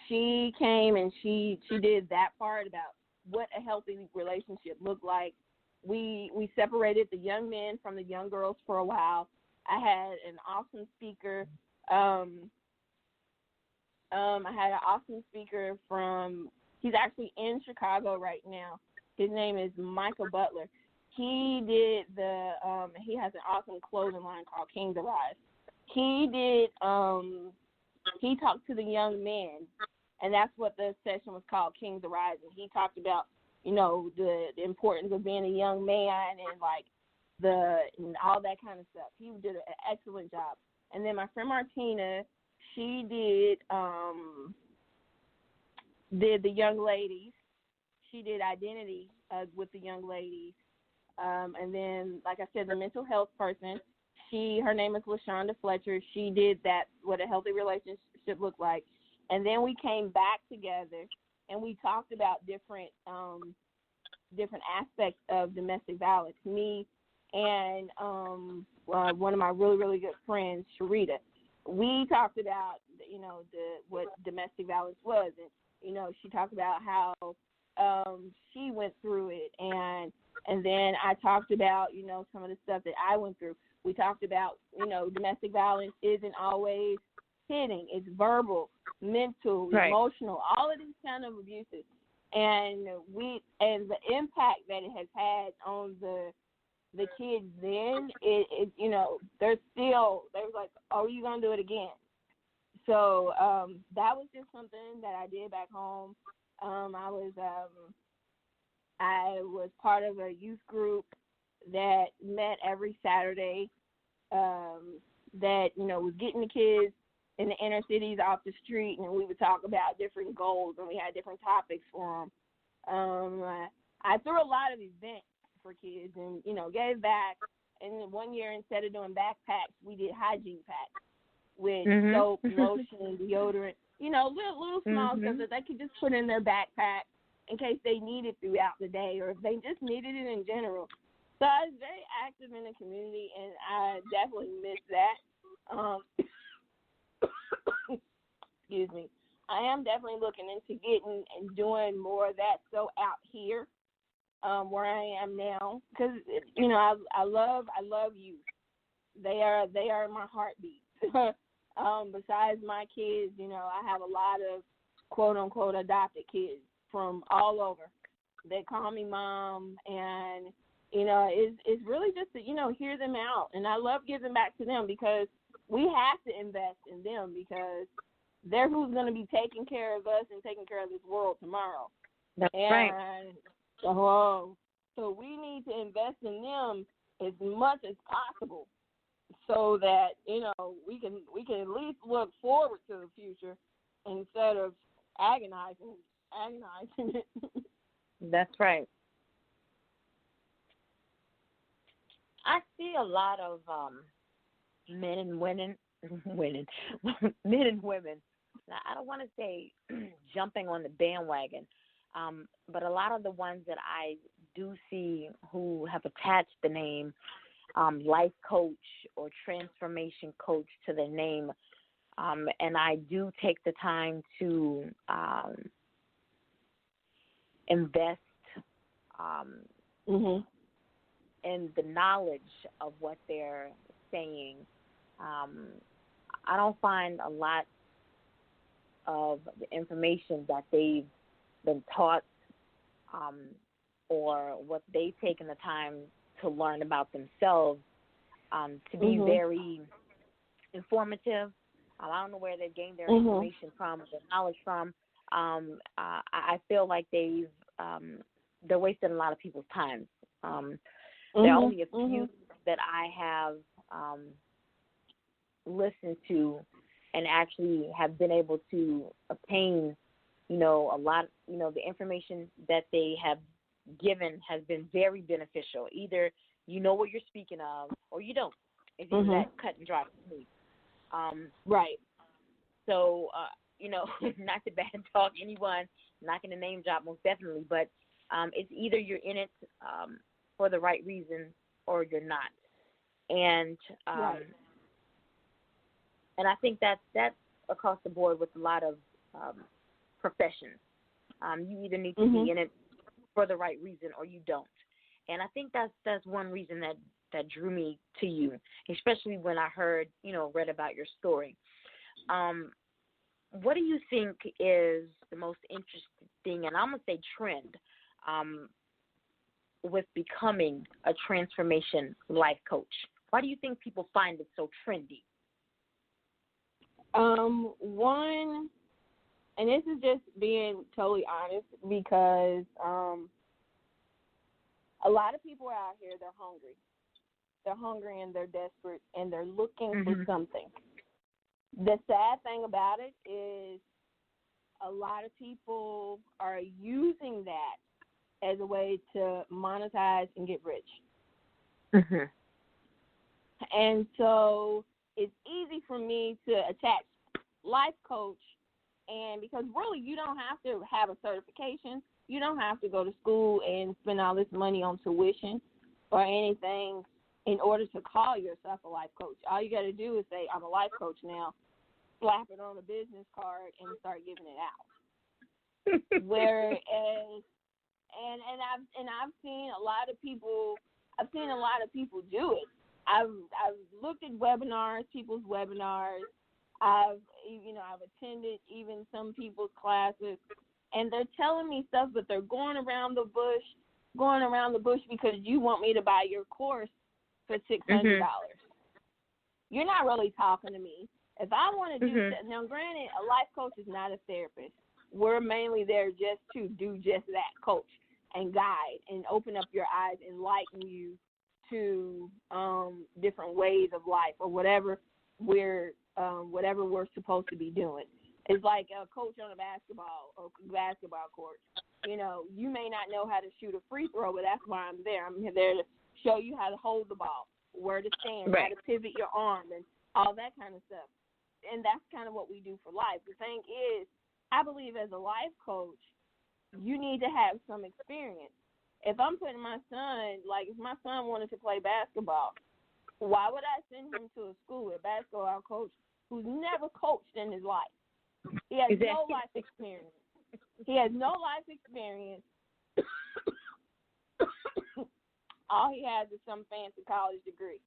[SPEAKER 2] She came and she did that part about what a healthy relationship looked like. We separated the young men from the young girls for a while. I had an awesome speaker. He's actually in Chicago right now. His name is Michael Butler. He did he has an awesome clothing line called Kings Arise. He talked to the young men, and that's what the session was called, Kings Arise. And he talked about, the importance of being a young man and all that kind of stuff. He did an excellent job. And then my friend Martina, she did the young ladies. She did identity with the young ladies. And then, like I said, the mental health person, her name is LaShonda Fletcher. She did that, what a healthy relationship looked like. And then we came back together and we talked about different aspects of domestic violence. Me and one of my really, really good friends, Sharita, we talked about, what domestic violence was. And, she talked about how she went through it. And then I talked about, some of the stuff that I went through. We talked about, domestic violence isn't always hitting. It's verbal, mental,
[SPEAKER 1] right.
[SPEAKER 2] emotional, all of these kind of abuses. And the impact that it has had on the kids then, they're like, oh, you going to do it again? So that was just something that I did back home. I was part of a youth group that met every Saturday that, was getting the kids in the inner cities off the street, and we would talk about different goals, and we had different topics for them. I threw a lot of events for kids and, gave back. And one year, instead of doing backpacks, we did hygiene packs with soap, lotion, deodorant, little small stuff that they could just put in their backpack in case they need it throughout the day or if they just needed it in general. So I was very active in the community, and I definitely miss that. Excuse me. I am definitely looking into getting and doing more of that so out here where I am now, because I love youth. They are my heartbeat. Besides my kids, I have a lot of quote unquote adopted kids from all over. They call me mom, and it's really just to hear them out, and I love giving back to them because we have to invest in them because they're who's going to be taking care of us and taking care of this world tomorrow.
[SPEAKER 1] That's right.
[SPEAKER 2] So we need to invest in them as much as possible so that we can at least look forward to the future instead of agonizing it.
[SPEAKER 1] That's right. I see a lot of men and women. Men and women. Now, I don't want to say jumping on the bandwagon, but a lot of the ones that I do see who have attached the name life coach or transformation coach to their name, and I do take the time to invest in the knowledge of what they're saying. I don't find a lot of the information that they've been taught or what they've taken the time to learn about themselves to be very informative. I don't know where they've gained their information from, their knowledge from. I feel like they're wasting a lot of people's time. There are only a few that I have listened to and actually have been able to obtain, a lot, the information that they have given has been very beneficial. Either you know what you're speaking of or you don't. It's just that cut and dry for me.
[SPEAKER 2] Right.
[SPEAKER 1] So, not to bad talk anyone, not going to name drop most definitely, but it's either you're in it for the right reason or you're not. And and I think that's across the board with a lot of professions. You either need to be in it for the right reason or you don't. And I think that's one reason that drew me to you, especially when I heard, read about your story. What do you think is the most interesting, and I'm going to say trend, with becoming a transformation life coach? Why do you think people find it so trendy?
[SPEAKER 2] One, and this is just being totally honest, because a lot of people out here, they're hungry. They're hungry and they're desperate and they're looking for something. The sad thing about it is a lot of people are using that as a way to monetize and get rich. And so it's easy for me to attach life coach And because really you don't have to have a certification. You don't have to go to school and spend all this money on tuition or anything in order to call yourself a life coach. All you got to do is say, I'm a life coach now, slap it on a business card, and start giving it out. Whereas, I've seen a lot of people. I've seen a lot of people do it. I've looked at webinars, people's webinars. I've attended even some people's classes, and they're telling me stuff, but they're going around the bush because you want me to buy your course for $600. You're not really talking to me. If I want to do that, now granted, a life coach is not a therapist. We're mainly there just to do just that, coach and guide and open up your eyes, enlighten you to different ways of life or whatever we're supposed to be doing. It's like a coach on a basketball court. You know, you may not know how to shoot a free throw, but that's why I'm there. I'm there to show you how to hold the ball, where to stand, how to pivot your arm, and all that kind of stuff. And that's kind of what we do for life. The thing is, I believe as a life coach, you need to have some experience. If I'm putting my son, like if my son wanted to play basketball, why would I send him to a school with a basketball coach who's never coached in his life? He has no life experience. He has no life experience. All he has is some fancy college degree.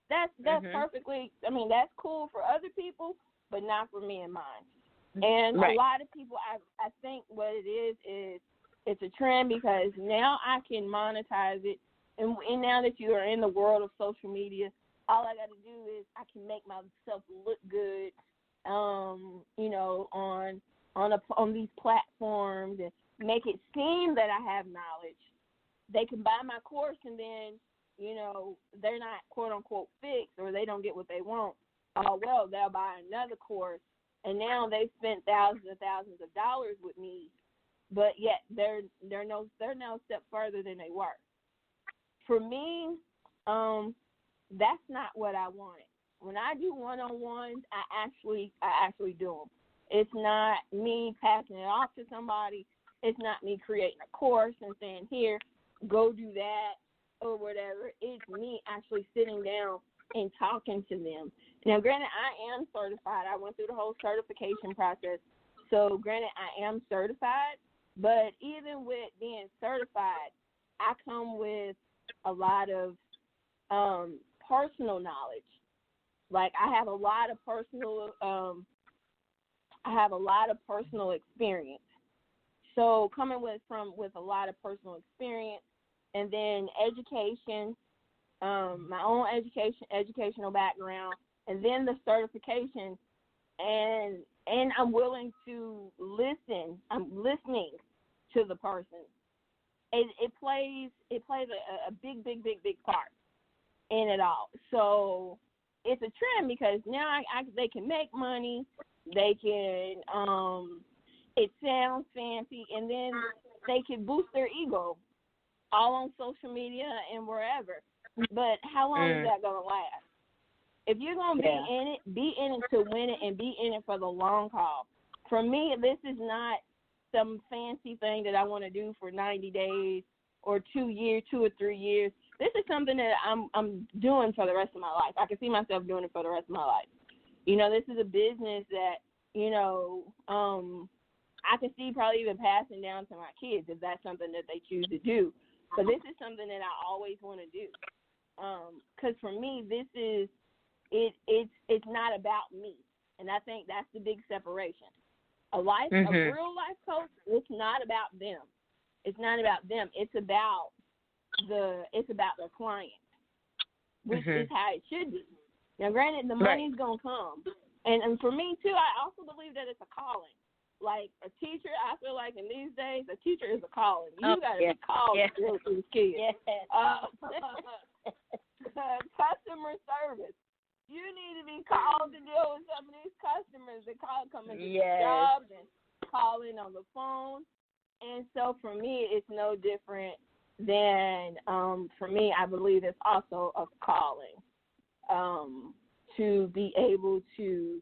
[SPEAKER 2] That's perfectly, I mean, that's cool for other people, but not for me and mine. And a lot of people, I think what it is it's a trend because now I can monetize it. And now that you are in the world of social media, all I got to do is I can make myself look good, on these platforms and make it seem that I have knowledge. They can buy my course and then, they're not quote unquote fixed or they don't get what they want. Oh, well, they'll buy another course and now they've spent thousands and thousands of dollars with me, but yet they're no step further than they were. For me, that's not what I wanted. When I do one-on-ones, I actually do them. It's not me passing it off to somebody. It's not me creating a course and saying, here, go do that or whatever. It's me actually sitting down and talking to them. Now, granted, I am certified. I went through the whole certification process. So, granted, I am certified. But even with being certified, I come with a lot of personal knowledge. Like I have a lot of personal experience. So coming with a lot of personal experience, and then education, my own educational background, and then the certification, and I'm willing to listen. I'm listening to the person. It plays a big part in it all. So it's a trend because now they can make money. They can it sounds fancy, and then they can boost their ego all on social media and wherever. But how long is that gonna last? If you're gonna be in it to win it and be in it for the long haul. For me, this is not some fancy thing that I want to do for 90 days or 2 years, 2 or 3 years. This is something that I'm doing for the rest of my life. I can see myself doing it for the rest of my life. This is a business that, I can see probably even passing down to my kids if that's something that they choose to do. But this is something that I always want to do. Because for me, this is, it's not about me. And I think that's the big separation. A real life coach, it's not about them. It's not about them. It's about the client, which is how it should be. Now, granted, the money's gonna come, and for me too, I also believe that it's a calling. Like a teacher, I feel like in these days, a teacher is a calling. You gotta be called to deal with these kids. Customer service. You need to be called to deal with some of these customers that come and get jobs and calling on the phone. And so for me, it's no different than, for me, I believe it's also a calling to be able to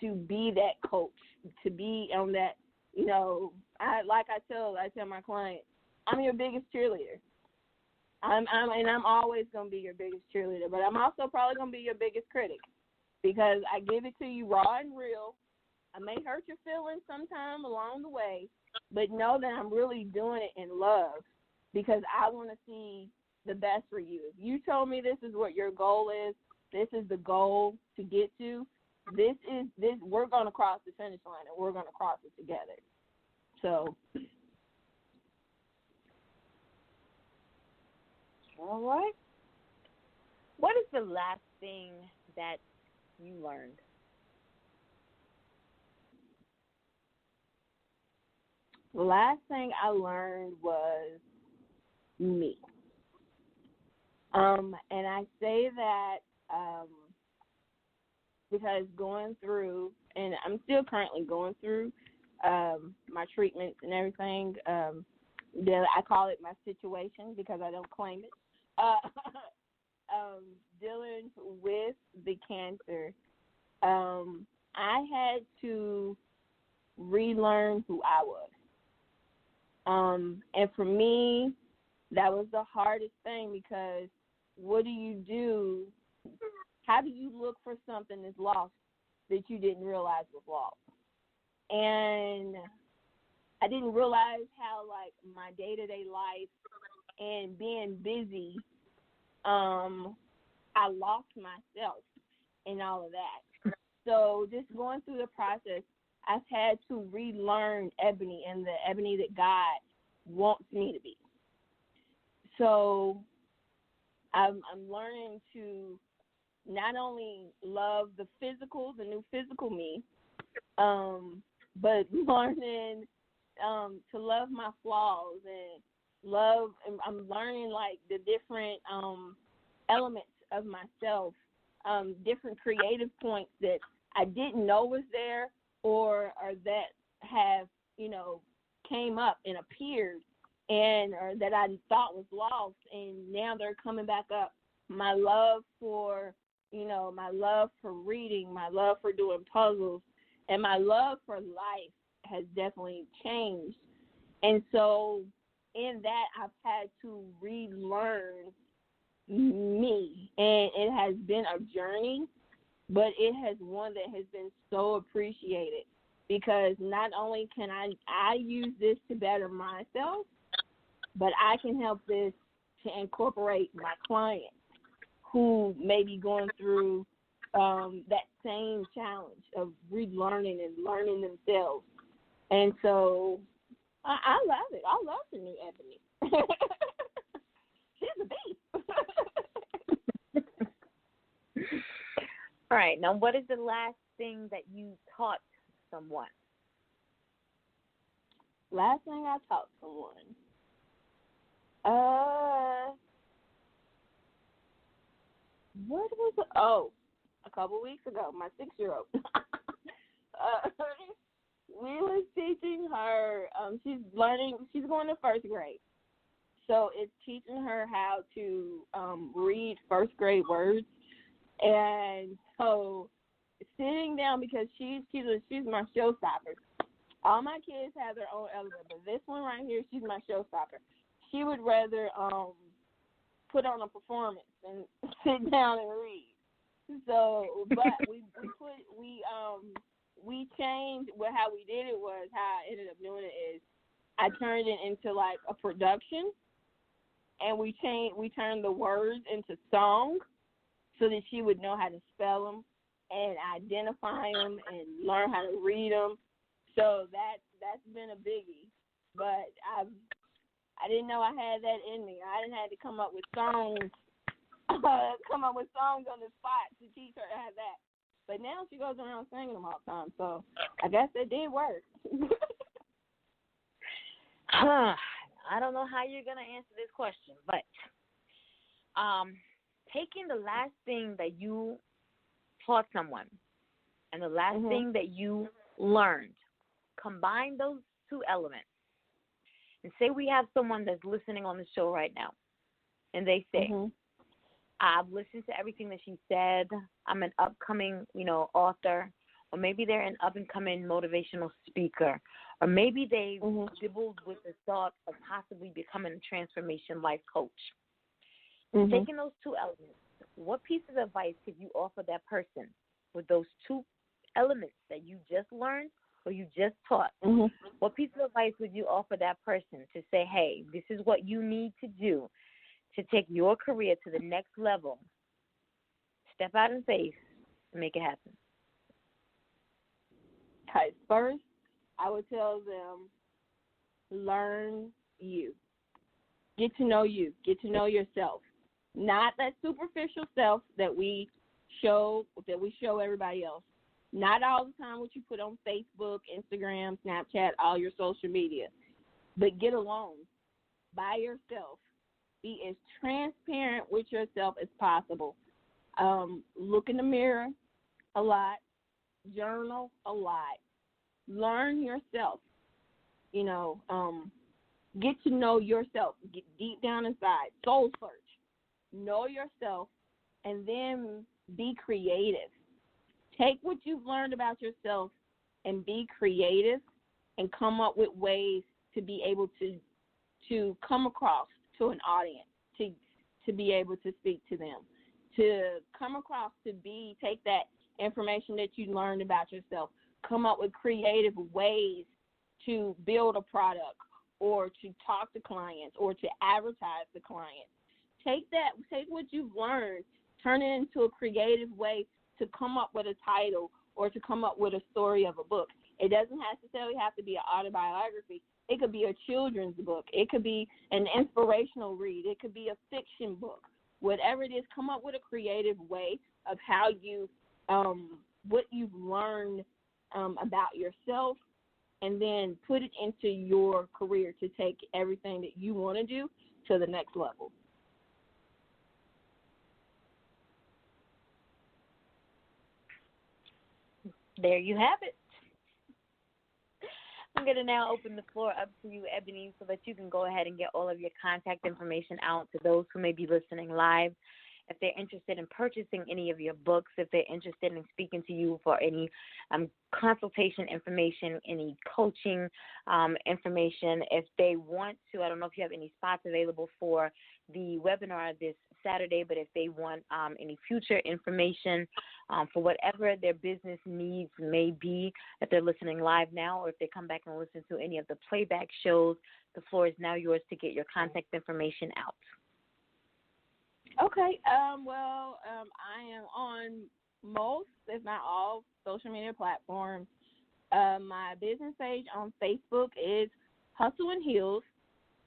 [SPEAKER 2] to be that coach, to be on that, you know, I tell my clients, I'm your biggest cheerleader. I'm always gonna be your biggest cheerleader, but I'm also probably gonna be your biggest critic because I give it to you raw and real. I may hurt your feelings sometime along the way, but know that I'm really doing it in love because I want to see the best for you. If you told me this is what your goal is, this is the goal to get to, we're going to cross the finish line and we're going to cross it together. So.
[SPEAKER 1] All right. What is the last thing that you learned?
[SPEAKER 2] The last thing I learned was me. And I say that because going through, and I'm still currently going through my treatments and everything. I call it my situation because I don't claim it. Dealing with the cancer, I had to relearn who I was. And for me, that was the hardest thing because what do you do? How do you look for something that's lost that you didn't realize was lost? And I didn't realize how, like, my day-to-day life and being busy, I lost myself and all of that. So just going through the process, I've had to relearn Ebony and the Ebony that God wants me to be. So I'm learning to not only love the new physical me, but learning to love my flaws and I'm learning, like, the different elements of myself, different creative points that I didn't know was there or that have, you know, came up and appeared or that I thought was lost, and now they're coming back up. My love for, my love for reading, my love for doing puzzles, and my love for life has definitely changed. And so in that, I've had to relearn me, and it has been a journey, but it has one that has been so appreciated because not only can I use this to better myself, but I can help this to incorporate my clients who may be going through that same challenge of relearning and learning themselves. And so I love it. I love the new Ebony. She's a beast.
[SPEAKER 1] All right. Now, what is the last thing that you taught someone?
[SPEAKER 2] Last thing I taught someone. What was it? Oh, a couple weeks ago, my 6-year-old. We was teaching her. She's going to first grade, so it's teaching her how to read first grade words. And so sitting down, because she's my showstopper. All my kids have their own element, but this one right here, she's my showstopper. She would rather put on a performance and sit down and read. So, but we changed. Well, how we did it was, how I ended up doing it is I turned it into like a production, and we turned the words into songs so that she would know how to spell them and identify them and learn how to read them. So that's been a biggie. But I didn't know I had that in me. I didn't have to come up with songs on the spot to teach her to have that. But now she goes around singing them all the time. So I guess it did work.
[SPEAKER 1] I don't know how you're going to answer this question, but taking the last thing that you taught someone and the last thing that you learned, combine those two elements. And say we have someone that's listening on the show right now, and they say, I've listened to everything that she said. I'm an upcoming, author, or maybe they're an up-and-coming motivational speaker, or maybe they
[SPEAKER 2] Mm-hmm.
[SPEAKER 1] dabbled with the thought of possibly becoming a transformation life coach.
[SPEAKER 2] Mm-hmm.
[SPEAKER 1] Taking those two elements, what piece of advice could you offer that person with those two elements that you just learned or you just taught?
[SPEAKER 2] Mm-hmm.
[SPEAKER 1] What piece of advice would you offer that person to say, hey, this is what you need to do to take your career to the next level? Step out in faith and make it happen.
[SPEAKER 2] Okay, first, I would tell them, learn you. Get to know you. Get to know yourself. Not that superficial self that we show everybody else. Not all the time what you put on Facebook, Instagram, Snapchat, all your social media. But get alone by yourself. Be as transparent with yourself as possible. Look in the mirror a lot. Journal a lot. Learn yourself. Get to know yourself. Get deep down inside. Soul search. Know yourself, and then be creative. Take what you've learned about yourself and be creative and come up with ways to be able to come across to an audience, to be able to speak to them, to come across take that information that you learned about yourself, come up with creative ways to build a product or to talk to clients or to advertise to clients. Take what you've learned, turn it into a creative way to come up with a title or to come up with a story of a book. It doesn't necessarily have to be an autobiography. It could be a children's book. It could be an inspirational read. It could be a fiction book. Whatever it is, come up with a creative way of how you, what you've learned about yourself, and then put it into your career to take everything that you want to do to the next level.
[SPEAKER 1] There you have it. I'm going to now open the floor up to you, Ebony, so that you can go ahead and get all of your contact information out to those who may be listening live. If they're interested in purchasing any of your books, if they're interested in speaking to you for any consultation information, any coaching information, if they want to, I don't know if you have any spots available for the webinar this Saturday, but if they want any future information for whatever their business needs may be, if they're listening live now or if they come back and listen to any of the playback shows, the floor is now yours to get your contact information out.
[SPEAKER 2] Okay. I am on most, if not all, social media platforms. My business page on Facebook is Hustle and Heels.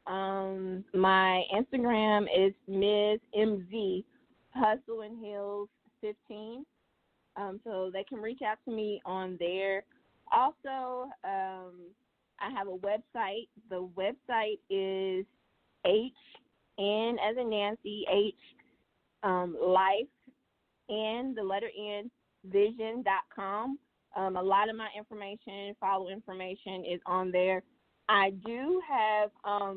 [SPEAKER 2] My Instagram is Ms. MZ Hustle and Heels 15. So they can reach out to me on there. Also, I have a website. The website is HN as in Nancy, life, and the letter N, vision.com. A lot of my information, follow information is on there. I do have, I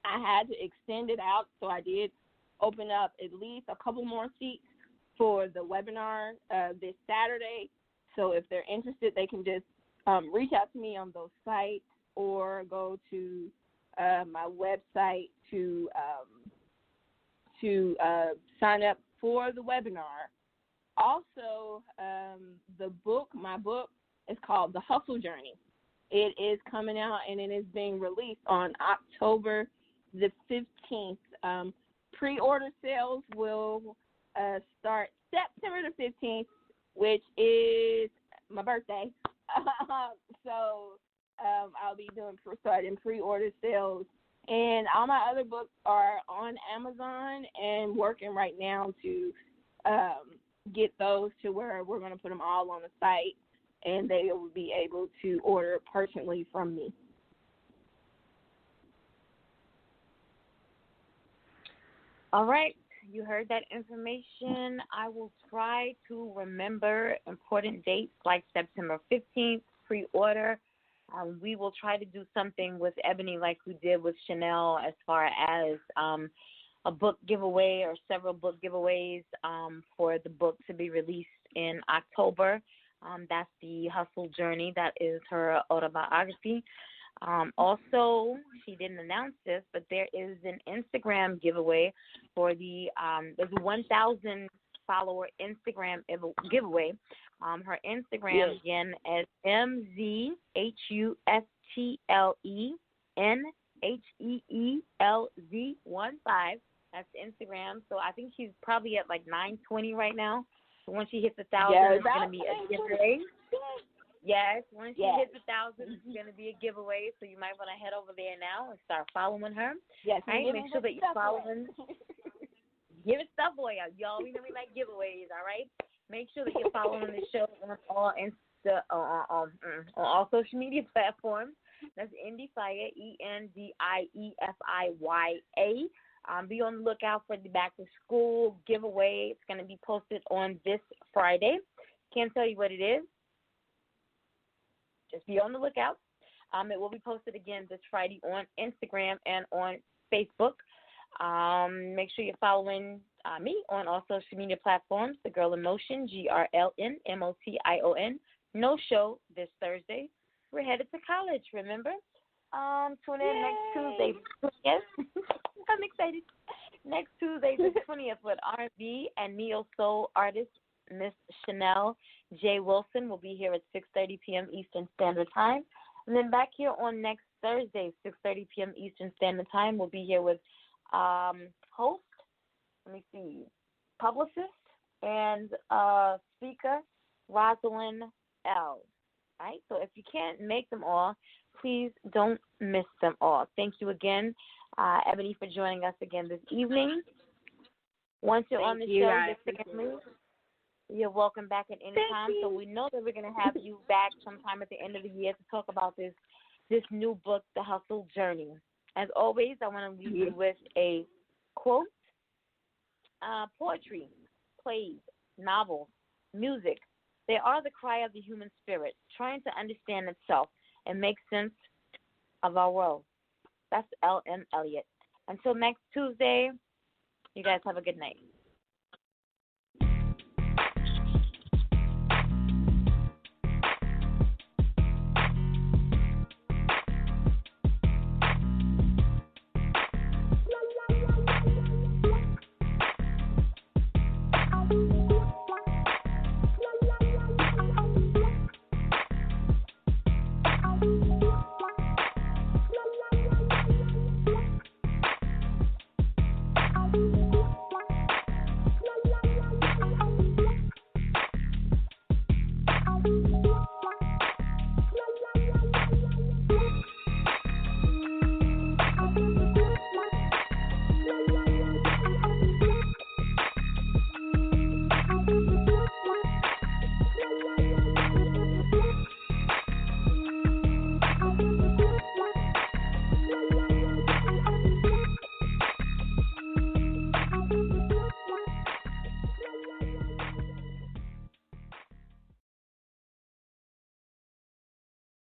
[SPEAKER 2] had to extend it out, so I did open up at least a couple more seats for the webinar this Saturday. So if they're interested, they can just reach out to me on those sites or go to my website to sign up for the webinar. Also, my book is called The Hustle Journey. It is coming out and it is being released on October the 15th. Pre-order sales will start September the 15th, which is my birthday. So I'll be starting pre-order sales. And all my other books are on Amazon and working right now to get those to where we're going to put them all on the site, and they will be able to order personally from me.
[SPEAKER 1] All right. You heard that information. I will try to remember important dates like September 15th, pre-order. We will try to do something with Ebony like we did with Chanel as far as a book giveaway or several book giveaways for the book to be released in October. That's the hustle journey. That is her autobiography. Also, she didn't announce this, but there is an Instagram giveaway for there's a 1,000 follower Instagram giveaway. Her Instagram again is MZHUSTLENHEELZ15. That's Instagram. So I think she's probably at like 920 right now. So once she hits 1,000, it's going to be a giveaway. Yes, once she hits 1,000, it's going to be a giveaway. So you might want to head over there now and start following her.
[SPEAKER 2] Yes,
[SPEAKER 1] right? Make sure that you're following. Give it stuff away, y'all. We know we like giveaways. All right. Make sure that you're following the show on all all social media platforms. That's Endie Fiya, ENDIEFIYA. Be on the lookout for the back to school giveaway. It's going to be posted on this Friday. Can't tell you what it is. Just be on the lookout. It will be posted again this Friday on Instagram and on Facebook. Make sure you're following me on all social media platforms. The Girl in Motion, GRLNMOTION. No show this Thursday. We're headed to college, remember? Tune in next Tuesday. Yes, I'm excited. Next Tuesday, the 20th, with R&B and neo soul artist Miss Chanel J. Wilson will be here at 6:30 p.m. Eastern Standard Time. And then back here on next Thursday, 6:30 p.m. Eastern Standard Time, we'll be here with host, publicist, and speaker Rosalind L. Right? So if you can't make them all, please don't miss them all. Thank you again, Ebony, for joining us again this evening. Once you're on the show, your family, you're welcome back at any time. So we know that we're going to have you back sometime at the end of the year to talk about this new book, The Hustle Journey. As always, I want to leave you with a quote. Poetry, plays, novels, music, they are the cry of the human spirit, trying to understand itself and make sense of our world. That's L.M. Eliot. Until next Tuesday, you guys have a good night.